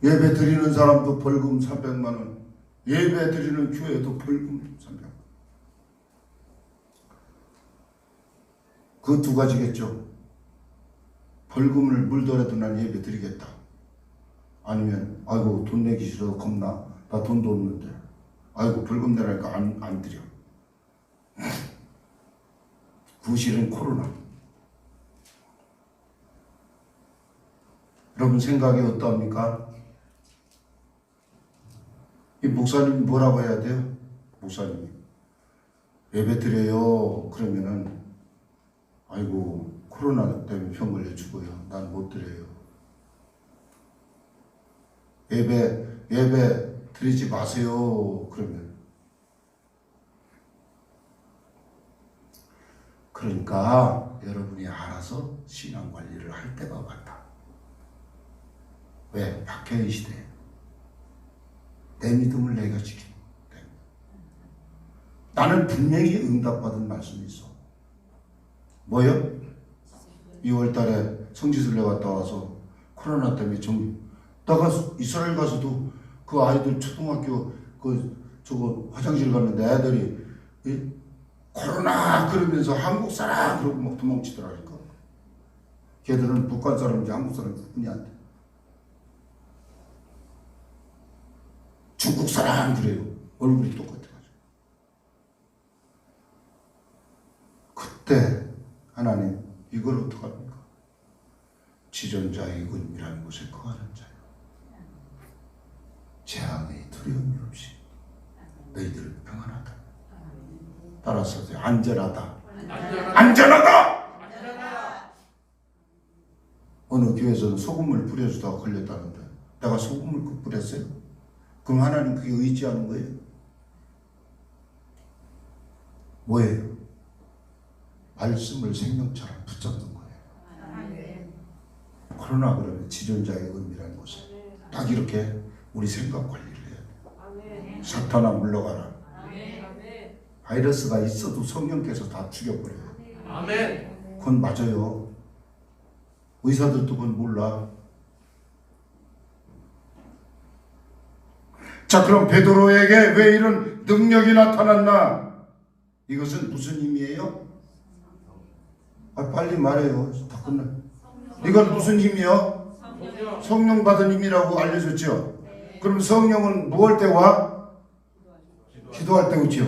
예배 드리는 사람도 벌금 300만 원, 예배 드리는 교회도 벌금 300만 원. 그 두 가지겠죠. 벌금을 물더라도 난 예배 드리겠다. 아니면 아이고 돈 내기 싫어서 겁나, 나 돈도 없는데 아이고 벌금 내라니까 안 드려. 구실은 코로나. 여러분 생각이 어떠합니까? 이 목사님이 뭐라고 해야 돼요? 목사님이 예배 드려요 그러면은 아이고 코로나 때문에 병 걸려 죽어요. 난 못 드려요. 예배 드리지 마세요. 그러면 그러니까 여러분이 알아서 신앙 관리를 할 때가 왔다. 왜? 박해의 시대에 내 믿음을 내가 지키는 때. 나는 분명히 응답받은 말씀이 있어. 뭐요? 2월달에 성지순례 갔다 와서 코로나 때문에 내가 이스라엘 가서도 그 아이들 초등학교 저거 화장실 갔는데 애들이 코로나 그러면서 한국 사람 그러고 막 도망치더라니까. 걔들은 북한 사람인지 한국 사람인지 구분이 안 돼. 중국 사람 그래요. 얼굴이 똑같아가지고. 그때 하나님 이걸 어떡합니까? 지존자의 근미라는 곳에 거하는 자요. 재앙의 두려움이 없이 너희들 평안하다. 따라서 안전하다. 안전하다. 어느 교회에서는 소금을 뿌려주다가 걸렸다는데 내가 소금을 뿌렸어요? 그럼 하나님 그게 의지하는 거예요? 뭐예요? 말씀을 생명처럼 붙잡는 거예요. 코로나 그러면 지존자의 의미라는 곳에 딱 이렇게 우리 생각 관리를 해야 돼요. 사탄아 물러가라. 바이러스가 있어도 성령께서 다 죽여버려요. 아멘. 그건 맞아요. 의사들도 그건 몰라. 자, 그럼 베드로에게 왜 이런 능력이 나타났나? 이것은 무슨 힘이에요? 빨리 말해요. 다 끝나. 이건 무슨 힘이요? 성령 받은 힘이라고 알려줬죠. 그럼 성령은 뭐 할 때 와? 기도할 때 오죠.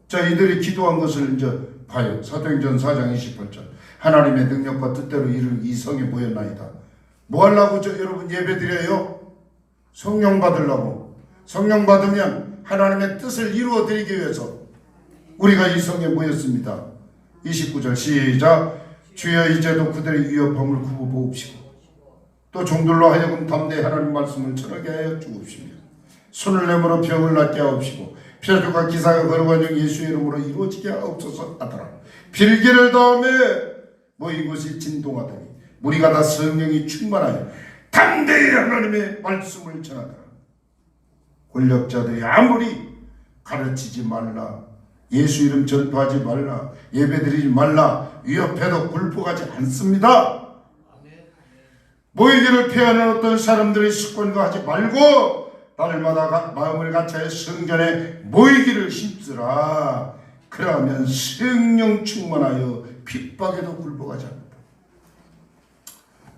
자, 이들이 기도한 것을 이제 봐요. 사도행전 4장 28절. 하나님의 능력과 뜻대로 이를 이성에 모였나이다. 뭐 하려고 여러분 예배 드려요? 성령 받으려고. 성령 받으면 하나님의 뜻을 이루어 드리기 위해서 우리가 이성에 모였습니다. 29절 시작. 주여 이제도 그들의 위협함을 굽어보옵시고 또 종들로 하여금 담대히 하나님 말씀을 전하게 하여 주옵시며 손을 내밀어 병을 낫게 하옵시고 표적과 기사가 걸어가는 예수의 이름으로 이루어지게 하옵소서 하더라. 빌기를 다음에 이것이 진동하더니 무리가 다 성령이 충만하여 담대히 하나님의 말씀을 전하더라. 권력자들이 아무리 가르치지 말라, 예수 이름 전파하지 말라, 예배드리지 말라 위협해도 굴복하지 않습니다. 모이기를 피하는 어떤 사람들의 습관과 하지 말고 날마다 마음을 같이 성전에 모이기를 힘쓰라. 그러면 성령 충만하여 핍박에도 굴복하지 않는다.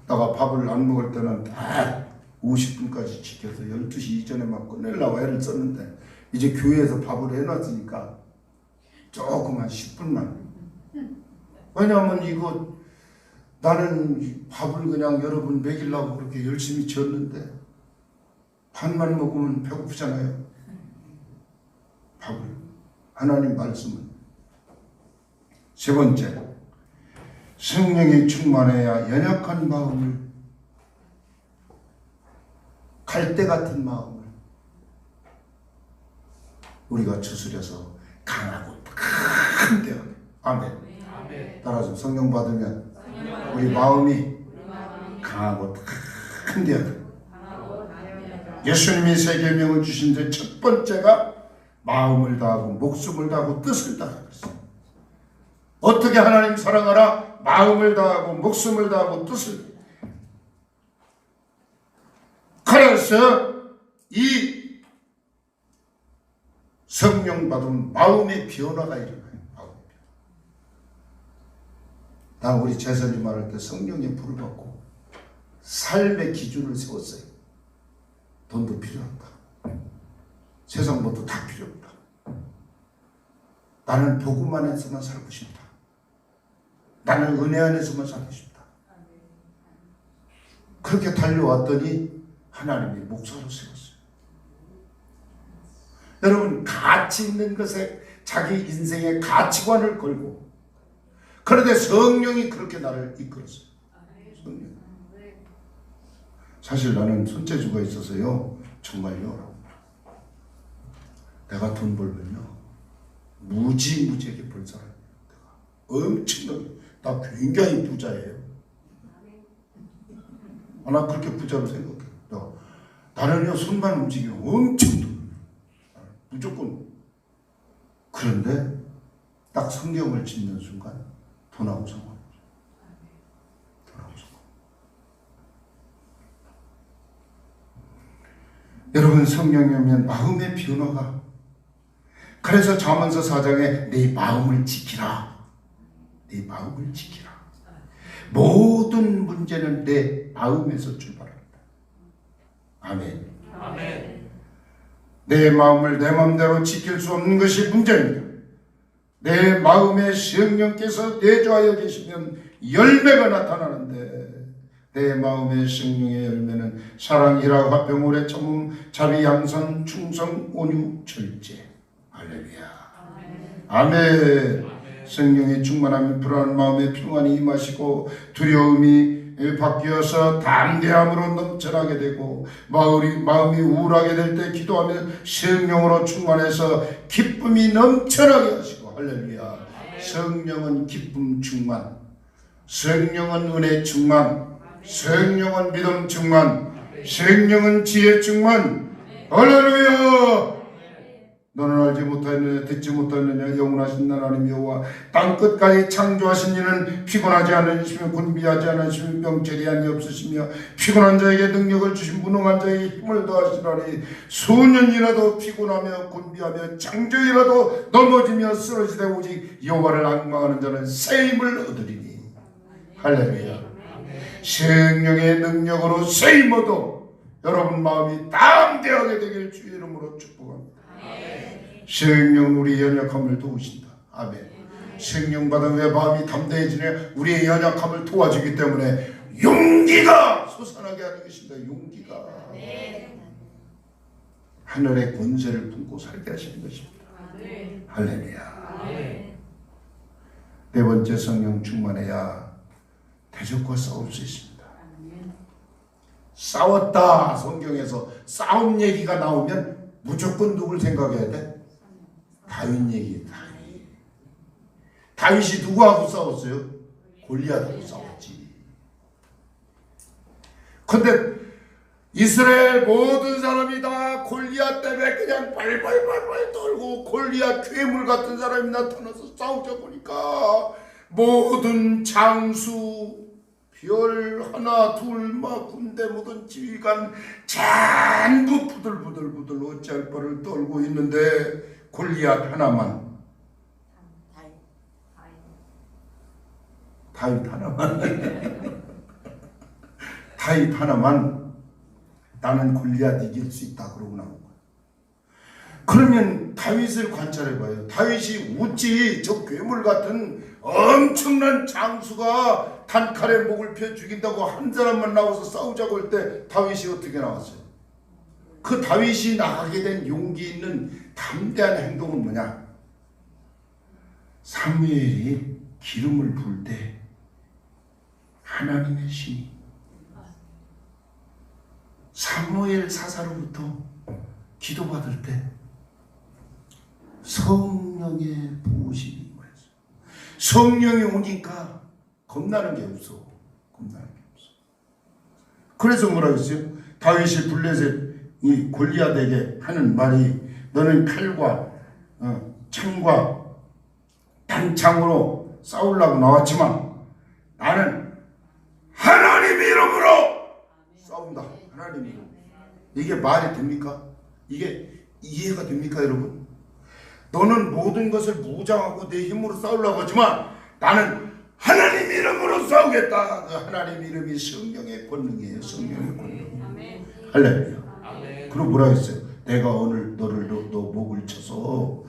내가 밥을 안 먹을 때는 딱 50분까지 지켜서 12시 이전에 막 끝내려고 애를 썼는데 이제 교회에서 밥을 해놨으니까 조금만 10분만. 왜냐하면 이거 나는 밥을 그냥 여러분 먹이려고 그렇게 열심히 지었는데 밥만 먹으면 배고프잖아요. 밥을, 하나님 말씀을. 세 번째, 성령이 충만해야 연약한 마음을, 갈대 같은 마음을 우리가 추스려서 강하고 큰 데요. 아멘. 따라서 성령 받으면 우리 마음이 강하고 큰 데요. 예수님이 세 계명을 주신데 첫 번째가 마음을 다하고 목숨을 다하고 뜻을 다하라 그랬어요. 어떻게 하나님 사랑하라? 마음을 다하고 목숨을 다하고 뜻을. 그래서 이 성령 받은 마음의 변화가 일어나요. 나 우리 제사님 말할 때 성령의 불을 받고 삶의 기준을 세웠어요. 돈도 필요 없다. 세상 것도 다 필요 없다. 나는 복음 안에서만 살고 싶다. 나는 은혜 안에서만 살고 싶다. 그렇게 달려왔더니 하나님이 목사로 세웠어요. 여러분, 가치 있는 것에 자기 인생의 가치관을 걸고, 그런데 성령이 그렇게 나를 이끌었어요. 성령. 사실 나는 손재주가 있어서요, 정말요, 내가 돈 벌면요 무지무지하게 벌 사람이에요. 엄청나게. 나 굉장히 부자예요. 나 그렇게 부자로 생각해요. 나는요 손만 움직이면 엄청 돈, 무조건. 그런데 딱 성경을 짓는 순간 돈하고 상관없어요. 돈하고 상관. 여러분, 성령이 오면 마음의 변화가. 그래서 잠언서 4장에 내 마음을 지키라. 내 마음을 지키라. 모든 문제는 내 마음에서 출발합니다. 아멘. 아멘. 내 마음을 내 마음대로 지킬 수 없는 것이 문제입니다. 내 마음에 성령께서 내주하여 계시면 열매가 나타나는데, 내 마음의 성령의 열매는 사랑, 희락, 화평, 오래 참음, 자비, 양선, 충성, 온유, 절제. 할렐루야. 아멘. 성령이 충만하면 불안한 마음에 평안이 임하시고 두려움이 바뀌어서 담대함으로 넘쳐나게 되고, 마음이 우울하게 될 때 기도하면 성령으로 충만해서 기쁨이 넘쳐나게 하시고. 할렐루야. 성령은 기쁨 충만, 성령은 은혜 충만, 성령은 믿음 충만, 성령은 지혜 충만. 할렐루야. 너는 알지 못하였느냐, 듣지 못하였느냐, 영원하신 하나님 여호와 땅끝까지 창조하신 이는 피곤하지 않으시며 곤비하지 않으시며 명철이 한이 없으시며 피곤한 자에게 능력을 주신 무능한 자에게 힘을 더하시라니, 수년이라도 피곤하며 곤비하며 장정이라도 넘어지며 쓰러지되 오직 여호와를 앙망하는 자는 새 힘을 얻으리니. 할렐루야. 성령의 능력으로 새 힘 얻어 여러분 마음이 담대하게 되길 주의 이름으로 축복합니다. 생명 우리 연약함을 도우신다. 아멘. 생명 받은 내 마음이 담대해지네. 우리의 연약함을 도와주기 때문에 용기가 솟아나게 하는 것입니다. 용기가 하늘의 권세를 품고 살게 하시는 것입니다. 할렐루야. 네 번째, 성령 충만해야 대적과 싸울 수 있습니다. 싸웠다. 성경에서 싸움 얘기가 나오면 무조건 누굴 생각해야 돼? 다윗 얘기. 다윗이 누구하고 싸웠어요? 골리앗하고 싸웠지. 근데 이스라엘 모든 사람이 다 골리앗 때문에 그냥 발발발발 떨고 골리앗 괴물 같은 사람이 나타나서 싸우자 보니까 모든 장수 별 하나 둘 막 군대 모든 지휘관 전부 부들부들 어찌할 바를 떨고 있는데 골리앗 하나만, 다윗 하나만 나는 골리앗 이길 수 있다 그러고 나온 거야. 그러면 다윗을 관찰해봐요. 다윗이 어찌 저 괴물 같은 엄청난 장수가 단칼에 목을 펴 죽인다고 한 사람만 나와서 싸우자고 할 때 다윗이 어떻게 나왔어요? 그 다윗이 나가게 된 용기 있는 담대한 행동은 뭐냐? 사무엘이 기름을 부을 때 하나님의 신이 사무엘 사사로부터 기도받을 때 성령의 부으심이 임하였어요. 성령이 오니까 겁나는 게 없어. 그래서 뭐라고 했어요? 다윗이 블레셋 이 골리앗에게 하는 말이 너는 칼과 창과 단창으로 싸우려고 나왔지만 나는 하나님 이름으로 싸운다. 하나님 이름. 이게 말이 됩니까? 이게 이해가 됩니까, 여러분? 너는 모든 것을 무장하고 내 힘으로 싸우려고 하지만 나는 하나님 이름으로 싸우겠다. 그 하나님 이름이 성령의 권능이에요. 성령의 권능. 할렐루야. 그리고 뭐라 했어요? 내가 오늘 너를 너 목을 쳐서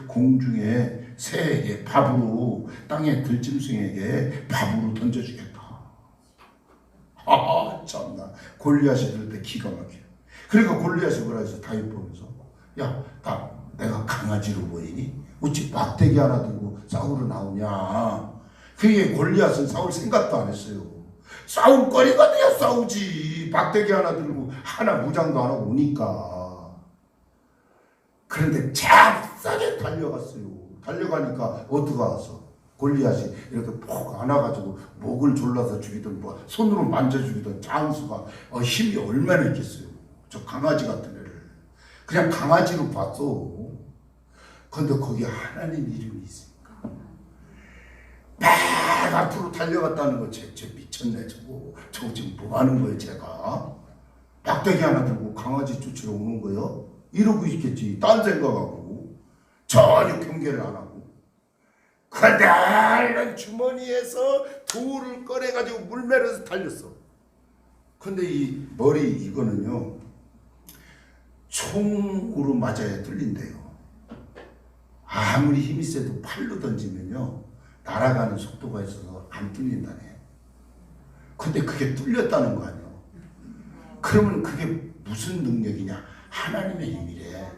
공중에 새에게 밥으로 땅에 들짐승에게 밥으로 던져주겠다. 참나 골리앗이 들을 때 기가 막혀. 그러니까 골리앗이 뭐라 했어? 다윗 보면서 야, 내가 강아지로 보이니? 어찌 막대기 하나 들고 싸우러 나오냐? 그게 골리앗은 싸울 생각도 안 했어요. 싸울 거리가 돼야 싸우지. 막대기 하나 들고 하나 무장도 안 하고 오니까. 그런데 잽싸게 달려갔어요. 달려가니까 어디가 왔어? 골리앗이 이렇게 폭 안아가지고 목을 졸라서 죽이던 뭐 손으로 만져주기던 장수가 힘이 얼마나 있겠어요. 저 강아지 같은 애를 그냥 강아지로 봤어. 근데 거기 하나님 이름이 있으니까 막 앞으로 달려갔다는 거. 쟤 미쳤네. 저거 지금 뭐 하는 거예요? 제가 막대기 하나 들고 강아지 쫓으러 오는 거예요? 이러고 있겠지. 딴 생각하고 전혀 경계를 안 하고 그날은 주머니에서 돌을 꺼내가지고 물매려서 달렸어. 근데 이 머리 이거는요 총으로 맞아야 뚫린대요. 아무리 힘이 세도 팔로 던지면요 날아가는 속도가 있어서 안 뚫린다네. 근데 그게 뚫렸다는 거 아니에요. 그러면 그게 무슨 능력이냐? 하나님의 힘이래.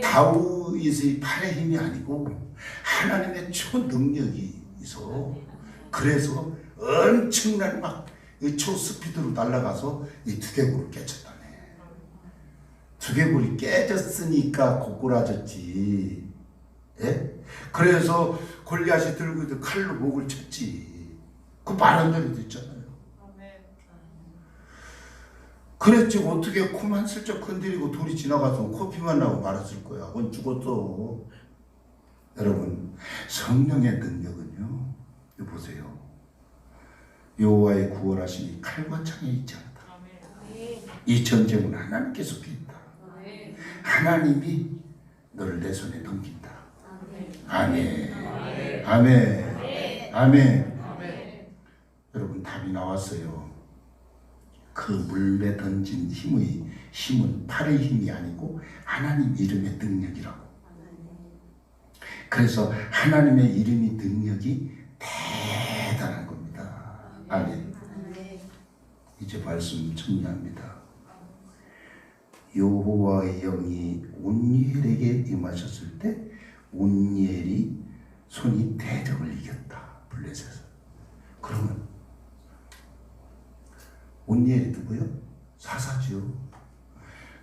다윗의 팔의 힘이 아니고 하나님의 초능력이 있어. 그래서 엄청난 막 초스피드로 날아가서 이 두개골을 깨쳤다네. 두개골이 깨졌으니까 고꾸라졌지. 예? 그래서 골리앗이 들고 있던 칼로 목을 쳤지. 그 말한 적이 있잖아요. 그랬지. 어떻게 코만 슬쩍 건드리고 돌이 지나가서 코피만 나고 말았을 거야. 그건 죽었어. 여러분, 성령의 능력은요, 이거 보세요. 여호와의 구원하심이 칼과 창에 있지 않다. 이 전쟁은 하나님께 속해 있다. 하나님이 너를 내 손에 넘긴다. 아멘. 아멘. 아멘. 여러분, 답이 나왔어요. 그 물에 던진 힘은 팔의 힘이 아니고 하나님 이름의 능력이라고. 그래서 하나님의 이름이 능력이 대단한 겁니다. 아멘. 이제 말씀 정리합니다. 여호와의 영이 온니엘에게 임하셨을 때 온니엘이 손이 대적을 이겼다. 블레셋에서. 그러면 온니엘이 누구요? 사사지요.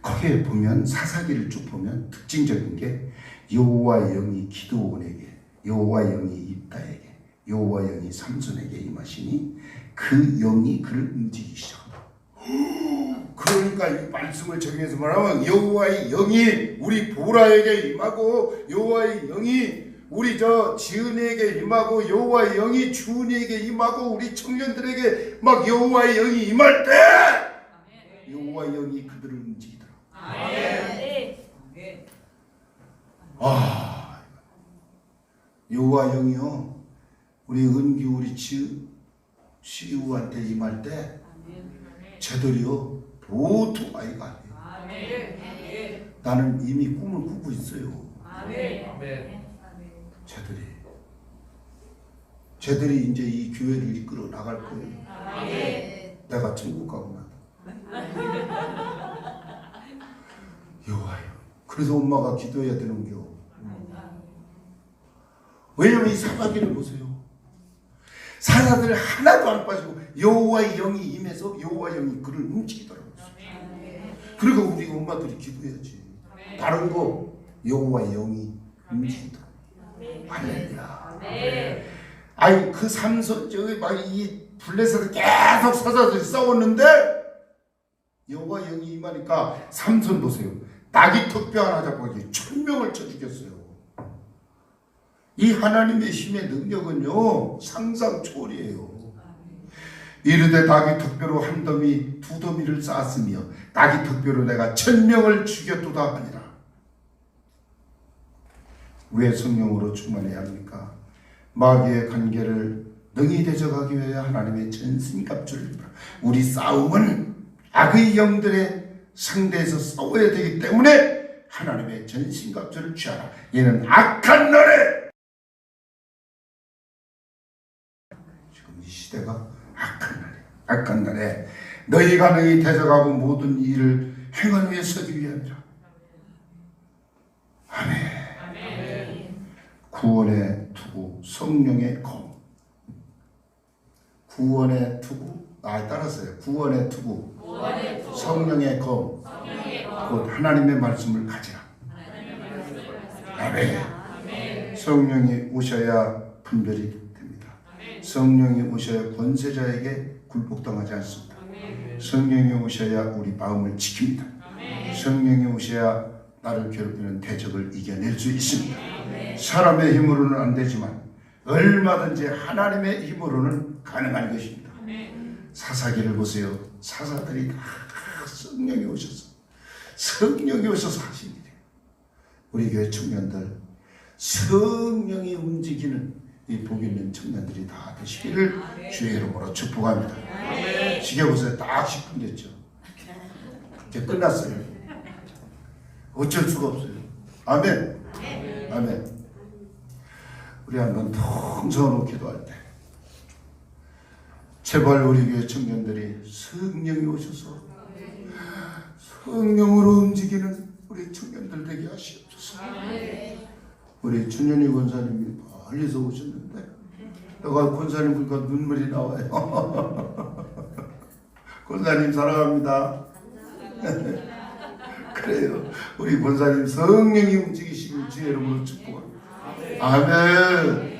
거기에 보면 사사기를 쭉 보면 특징적인 게 여호와의 영이 기드온에게, 여호와의 영이 입다에게, 여호와의 영이 삼손에게 임하시니 그 영이 그를 움직이기 시작한다. 그러니까 이 말씀을 적용해서 말하면 여호와의 영이 우리 보라에게 임하고 여호와의 영이 우리 지은이에게 임하고 여호와의 영이 주은이에게 임하고 우리 청년들에게 막 여호와의 영이 임할 때 여호와의 영이 그들을 움직이더라. 여호와 영이요 우리 은규 우리 시우한테 임할 때 쟤들이요 보통 아이가 아니에요. 나는 이미 꿈을 꾸고 있어요. 쟤들이 이제 이 교회를 이끌어 나갈 거예요. 내가 천국 가고 나도. 여호와요. 그래서 엄마가 기도해야 되는겨. 왜냐면 이 사마귀를 보세요. 사자들 하나도 안 빠지고 여호와의 영이 임해서 여호와의 영이 그를 움직이더라고요. 그러니까 우리 엄마들이 기도해야지. 다른 거 여호와의 영이 움직이더라고요. 할렐루야. 아니 그 삼손 저기 막 이 블레셋에서 계속 사자들이 싸웠는데 여호와의 영이 임하니까 삼손 보세요. 나귀 턱뼈 하나 잡고 1000명을 쳐 죽였어요. 이 하나님의 힘의 능력은요 상상 초월이에요. 이르되 나귀 턱뼈로 한 더미 두 더미를 쌓았으며 나귀 턱뼈로 내가 1000명을 죽였도다 하니라. 왜 성령으로 충만해야 합니까? 마귀의 관계를 능히 대적하기 위해 하나님의 전신갑주를 입으라. 우리 싸움은 악의 영들의 상대에서 싸워야 되기 때문에 하나님의 전신갑주를 취하라. 얘는 악한 날에, 지금 이 시대가 악한 날이에요. 악한 날에 너희가 능히 대적하고 모든 일을 행한 위에 서기 위함이라. 아멘. 구원의 투구, 성령의 검. 구원의 투구, 따라서요. 구원의 투구, 성령의 검. 곧 하나님의 말씀을 가지라. 아멘. 성령이 오셔야 분별이 됩니다. 성령이 오셔야 권세자에게 굴복당하지 않습니다. 성령이 오셔야 우리 마음을 지킵니다. 성령이 오셔야 나를 괴롭히는 대적을 이겨낼 수 있습니다. 사람의 힘으로는 안 되지만 얼마든지 하나님의 힘으로는 가능한 것입니다. 사사기를 보세요. 사사들이 다 성령이 오셔서 하신 일이에요. 우리 교회 청년들 성령이 움직이는 이 복 있는 청년들이 다 되시기를 주의 이름으로 축복합니다. 지켜보세요. 딱 10분 됐죠. 이제 끝났어요. 어쩔 수가 없어요. 아멘. 아멘. 우리 한번 통성으로 기도할 때 제발 우리 교회 청년들이 성령이 오셔서 성령으로 움직이는 우리 청년들 되게 하시옵소서. 우리 준현이 권사님이 멀리서 오셨는데 내가 권사님 보니까 눈물이 나와요. 권사님 사랑합니다. 그래요. 우리 권사님 성령이 움직이시길 주의 이름으로 축복합니다. 아멘.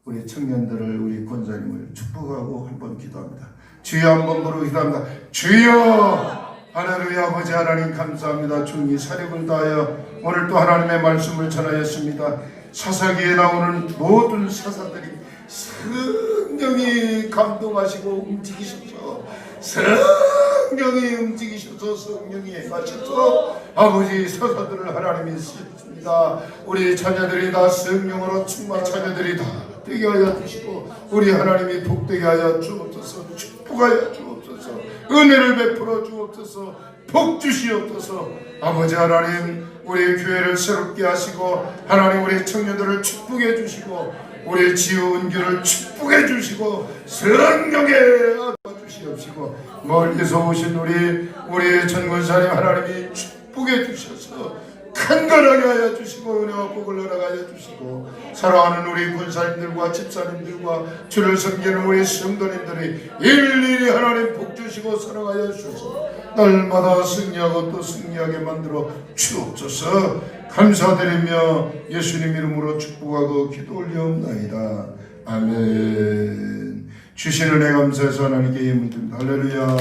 우리 청년들을 우리 권사님을 축복하고 한번 기도합니다. 주여 한번 부르고 기도합니다. 주여 하나님의 아버지 하나님 감사합니다. 주님이 사력을 다하여 오늘 또 하나님의 말씀을 전하였습니다. 사사기에 나오는 모든 사사들이 성령이 감동하시고 움직이셔서 성령이 움직이셔서 성령이 행하셔서 아버지 사사들을 하나님이 쓰셨습니다. 우리 자녀들이 다 성령으로 충만 자녀들이 다 되게 하여 주시고 우리 하나님이 복되게 하여 주옵소서. 축복하여 주옵소서. 은혜를 베풀어 주옵소서. 복 주시옵소서. 아버지 하나님, 우리 교회를 새롭게 하시고 하나님 우리 청년들을 축복해 주시고 우리 지은교를 축복해 주시고 성령의 아빠 주시옵시고 멀리서 오신 우리 전군사님 하나님이 축복해 주셔서 간간하게 하여 주시고 은혜와 복을 허락하여 주시고 사랑하는 우리 군사님들과 집사님들과 주를 섬기는 우리 성도님들이 일일이 하나님 복 주시고 사랑하여 주셔서 날마다 승리하고 또 승리하게 만들어 주옵소서. 감사드리며 예수님 이름으로 축복하고 기도 올리옵나이다. 아멘. 주신 은혜 감사해서 하나님께 예물 드립니다. 할렐루야.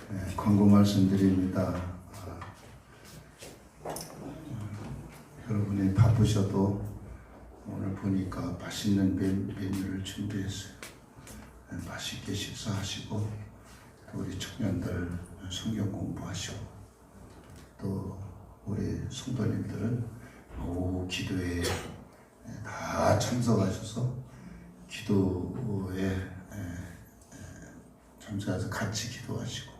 네, 광고 말씀드립니다. 여러분이 바쁘셔도 오늘 보니까 맛있는 메뉴를 준비했어요. 맛있게 식사하시고 또 우리 청년들 성경 공부하시고 또 우리 성도님들은 오후 기도에 다 참석하셔서 기도에 참석해서 같이 기도하시고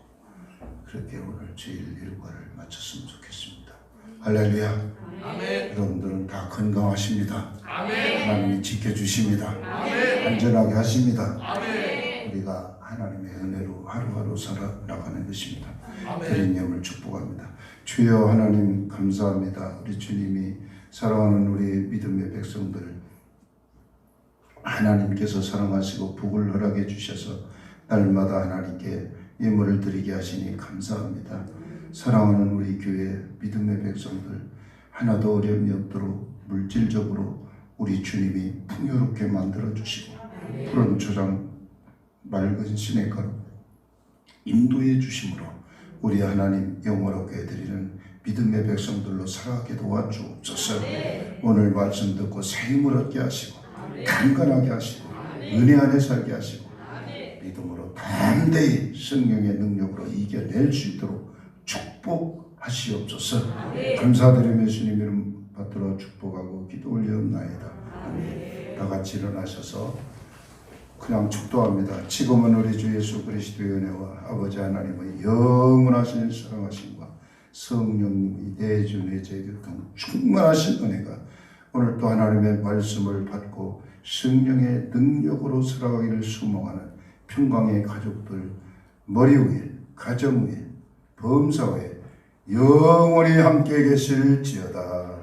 그렇게 오늘 주일 일과를 마쳤으면 좋겠습니다. 할렐루야. 아멘. 여러분들은 다 건강하십니다. 아멘. 하나님이 지켜주십니다. 아멘. 안전하게 하십니다. 아멘. 우리가 하나님의 은혜로 하루하루 살아나가는 것입니다. 아멘. 드린 영을 축복합니다. 주여 하나님 감사합니다. 우리 주님이 사랑하는 우리 믿음의 백성들 하나님께서 사랑하시고 복을 허락해 주셔서 날마다 하나님께 예물을 드리게 하시니 감사합니다. 사랑하는 우리 교회 믿음의 백성들 하나도 어려움이 없도록 물질적으로 우리 주님이 풍요롭게 만들어 주시고 푸른 초장 맑은 시냇가로 인도해 주심으로 우리 하나님 영원하게 드리는 믿음의 백성들로 살아가게 도와주옵소서. 오늘 말씀 듣고 새 힘을 얻게 하시고 강건하게 하시고 은혜 안에 살게 하시고 믿음으로 담대히 성령의 능력으로 이겨낼 수 있도록 축복하시옵소서. 감사드리며 주님 이름 받들어 축복하고 기도 올리옵나이다. 다 같이 일어나셔서 그냥 축도합니다. 지금은 우리 주 예수 그리스도의 은혜와 아버지 하나님의 영원하신 사랑하심과 성령님의 내주 내재 교통 충만하신 은혜가 오늘 또 하나님의 말씀을 받고 성령의 능력으로 살아가기를 수목하는 평강의 가족들 머리 위에 가정 위에 범사 위에 영원히 함께 계실지어다.